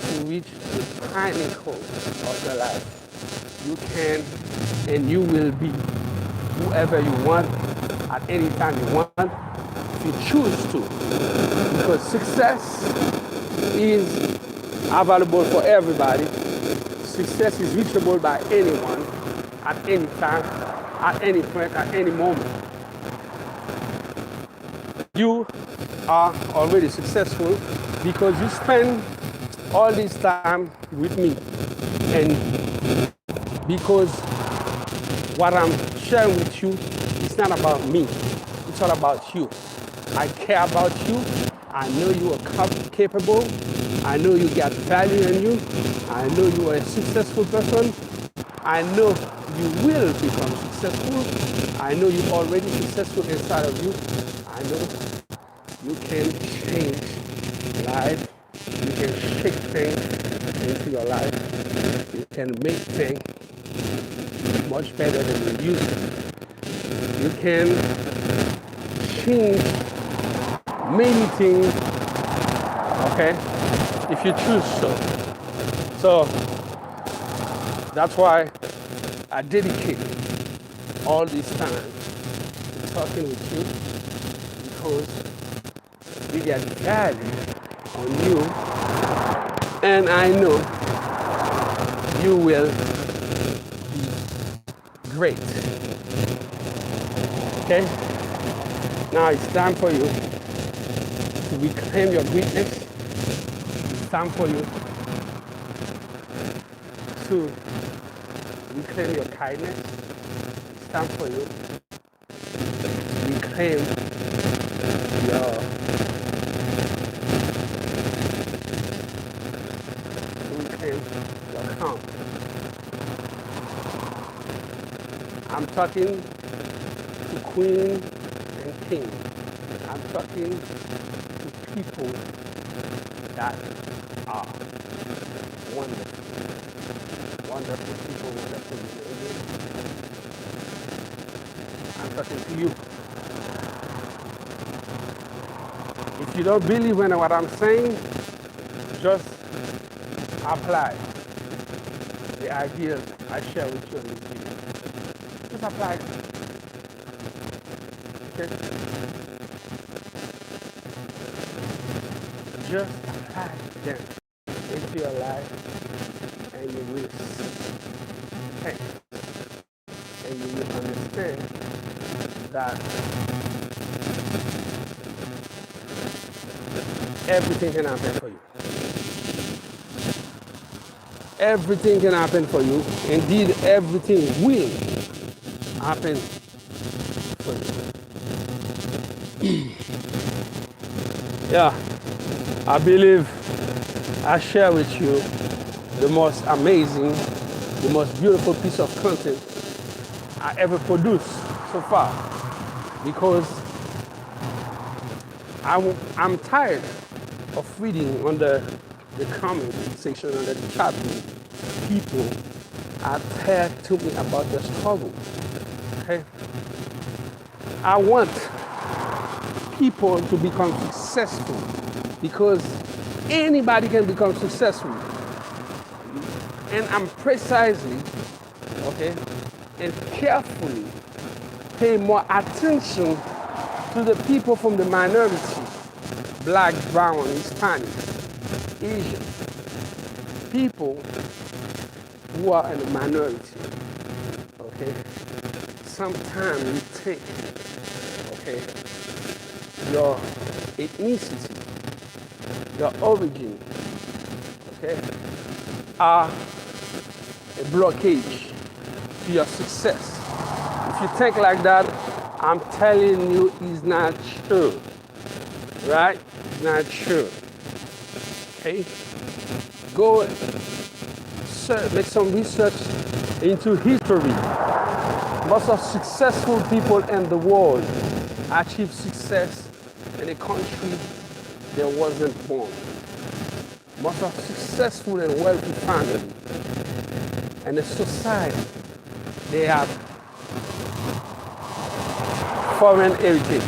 to reach the pinnacle of your life. You can and you will be whoever you want at any time you want if you choose to. Because success is available for everybody. Success is reachable by anyone at any time, at any point, at any moment. You are already successful because you spend all this time with me, and because what I'm sharing with you is not about me, it's all about you. I care about you. I know you are capable. I know you got value in you. I know you are a successful person. I know you will become successful. I know you're already successful inside of you. I know you can change life. You can shake things into your life. You can make things much better than you used to. You can change many things, okay, if you choose so. So that's why I dedicate all this time to talking with you, because you get value on you, and I know you will be great. Okay? Now it's time for you to reclaim your greatness. It's time for you to reclaim your kindness. It's time for you to reclaim your calm. I'm talking to queen and king. I'm talking to people that are wonderful. Wonderful people, wonderful individuals. I'm talking to you. If you don't believe in what I'm saying, just apply the ideas I share with you in this video. Just apply them. Okay? Just apply them into your life, and you will think, and you will understand that everything can happen for you. Everything can happen for you. Indeed, everything will happen for you. Yeah, I believe I share with you the most amazing, the most beautiful piece of content I ever produced so far, because I'm tired of reading under the comment section, under the chat room, people are telling to me about their struggle. Okay? I want people to become successful, because anybody can become successful. And I'm precisely, okay, and carefully pay more attention to the people from the minority, black, brown, Hispanic, Asian, people who are in the minority, okay? Sometimes you take, okay, your ethnicity, your origin, okay, are a blockage to your success. If you think like that, I'm telling you, it's not true, right? It's not true. Okay? Go make some research into history. Most of successful people in the world achieve success in a country that wasn't born. Most of successful and wealthy family and the society, they have foreign heritage.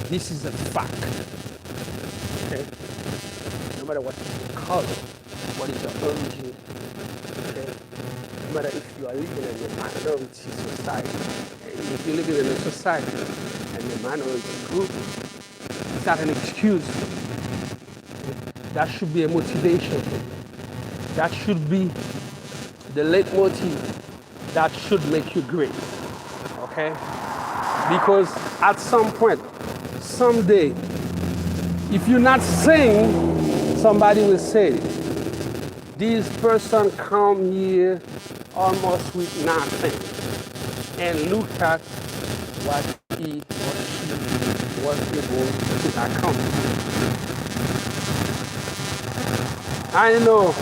This is a fact. Okay? No matter what you call it, what is your origin, okay? No matter if you are living in a minority society, and if you're living in a society and a minority group, it's not an excuse. That should be a motivation. That should be the leitmotiv that should make you great. Okay? Because at some point, someday, if you're not saying, somebody will say, this person come here almost with nothing. And look at what he or she was able to accomplish. I know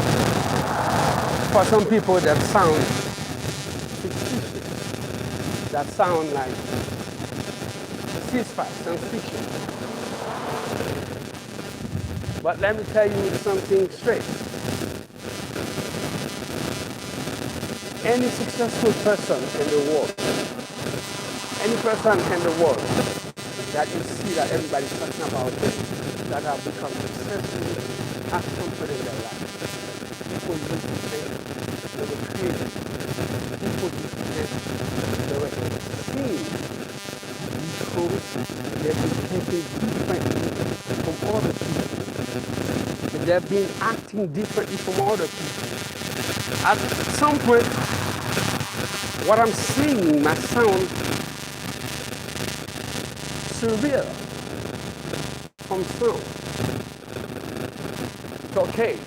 for some people that sound fictitious, that sound like science fiction. But let me tell you something straight. Any successful person in the world, any person in the world that you see that everybody's talking about them, that have become successful at some point in their life, people used to think they were creative. People used to think they were seen because they've been thinking differently from other people. And they've been acting differently from other people. At some point, what I'm saying might sound surreal from some. It's okay.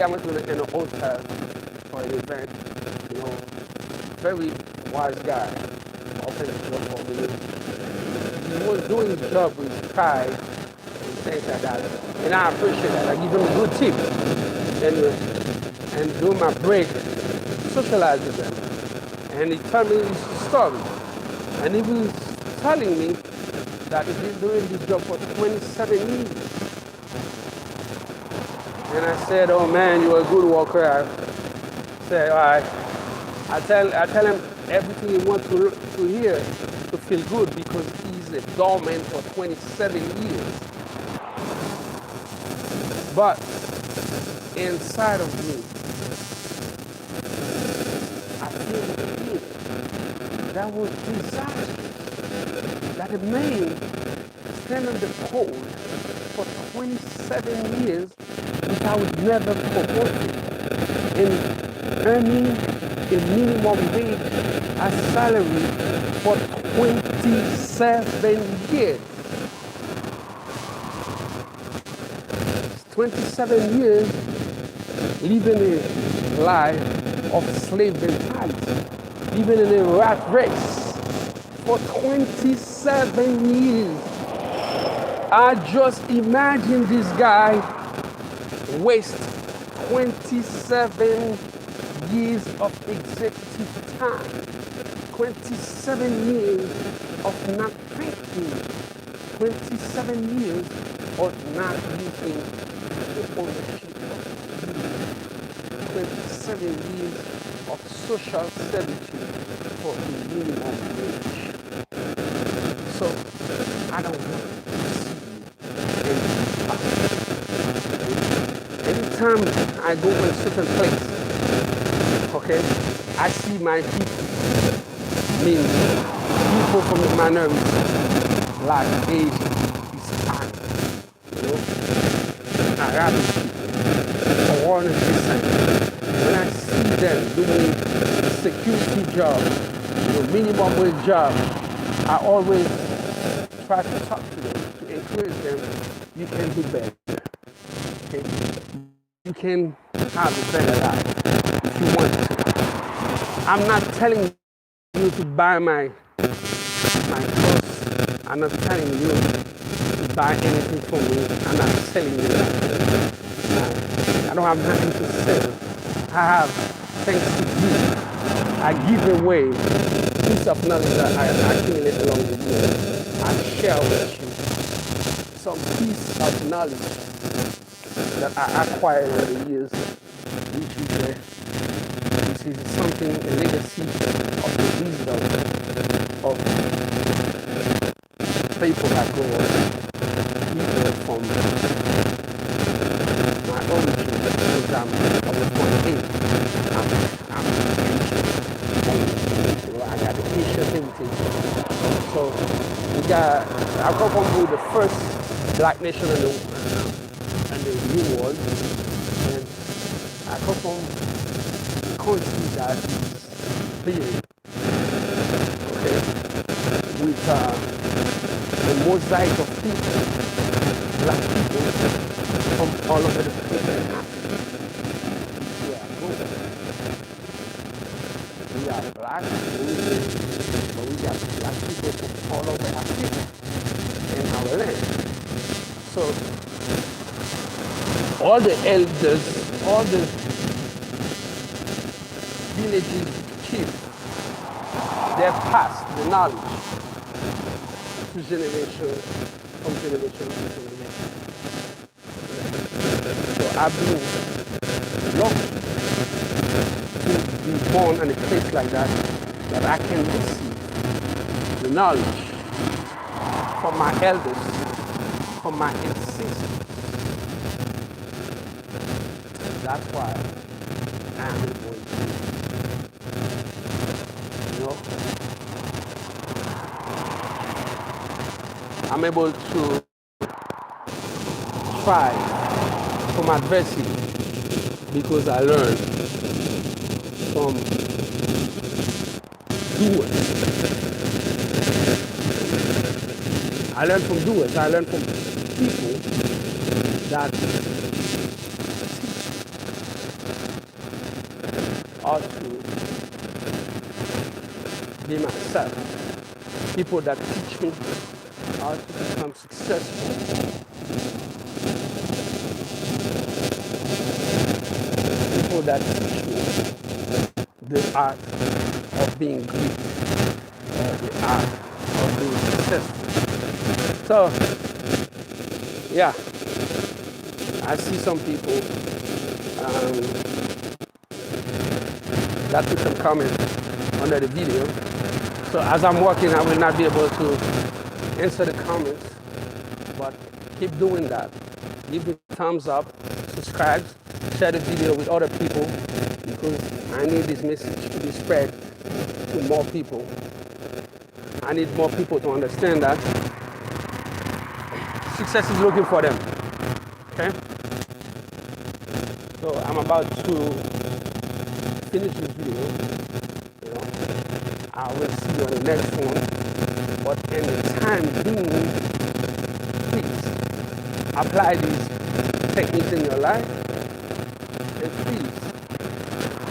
went to in a hotel for an event. You know, very wise guy, opened the door for me. He was doing his job with pride and things like that. And I appreciate that. I give him a good tip. And during my break, socialize with them. And he told me his story. And he was telling me that he's been doing this job for 27 years. And I said, oh man, you're a good worker. I said, all right. I tell him everything he wants to hear to feel good because he's a doorman for 27 years. But inside of me, I feel the fear that was disastrous. That a man stand on the pole for 27 years without never promoted and earning a minimum wage as salary for 27 years. 27 years living a life of slave mentality, living in a rat race for 27 years. I just imagine this guy waste 27 years of executive time, 27 years of not thinking, 27 years of not using the ownership of you, 27 years of social servitude for a minimum wage. So I don't want to see you in anytime I go in a certain place, okay, I see my people, mean people from the minorities, like Asian, Hispanic, you know, Arabic people, foreign descent. When I see them doing security job, minimum wage job, I always try to talk to them, to encourage them, you can do better, okay? You can have a better life if you want to. I'm not telling you to buy my clothes. I'm not telling you to buy anything from me. I'm not selling you that. I don't have nothing to sell. I have things to give. I give away piece of knowledge that I accumulate along the years. I share with you some piece of knowledge that I acquired over the years, which is something, a legacy of the wisdom of people that go either from my origin, because I was born in. I'm Asian. I got the Asian heritage. So I come from the first black nation in the New World, and I come from a country that is big, okay, with a mosaic of people, black people from all over the place in Africa. We are black, but we got black people from all over Africa in our land. So all the elders, all the villages chiefs, they passed the knowledge to generation, from generation to generation. So I've been lucky to be born in a place like that, that I can receive the knowledge from my elders, from my ancestors. That's why I'm able to, I'm able to thrive from adversity because I learned from doers. I learned from doers. I learned from people that be myself. People that teach me how to become successful. People that teach me the art of being great, the art of being successful. So, yeah, I see some people that put some comments under the video. So as I'm walking, I will not be able to answer the comments, but keep doing that. Give me a thumbs up, subscribe, share the video with other people, because I need this message to be spread to more people. I need more people to understand that success is looking for them. Okay? So I'm about to finish this video. You know, I will see you on the next one. But in the time being, please apply these techniques in your life, and please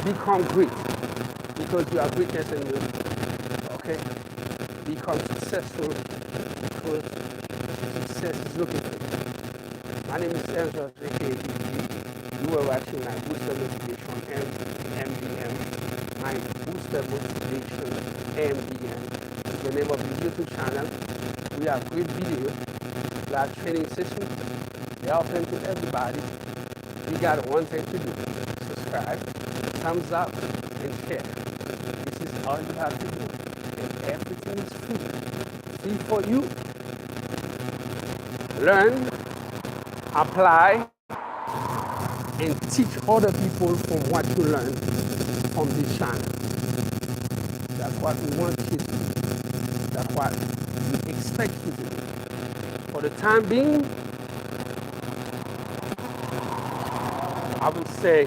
become great, because you have greatness in you. Okay? Become successful, because success is looking for you. My name is Angel, aka you are watching my Booster Motivation MBM. My Booster Motivation MBM is the name of the YouTube channel. We have great videos, live training sessions. They are open to everybody. You got one thing to do: subscribe, thumbs up, and share. This is all you have to do, and everything is free. Free for you. Learn, apply, and teach other people from what you learn from this channel. That's what we want you to do. That's what we expect you to do. For the time being, I will say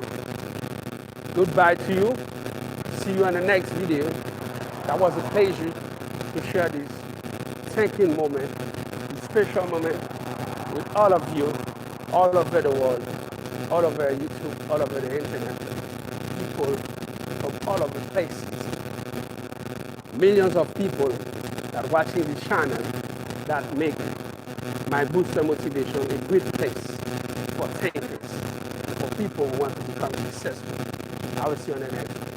goodbye to you. See you in the next video. That was a pleasure to share this thanking moment, this special moment with all of you, all over the world, all over YouTube, all over the internet, people from all over places. Millions of people that are watching this channel that make my Booster Motivation a great place for thinkers, for people who want to become successful. I will see you on the next one.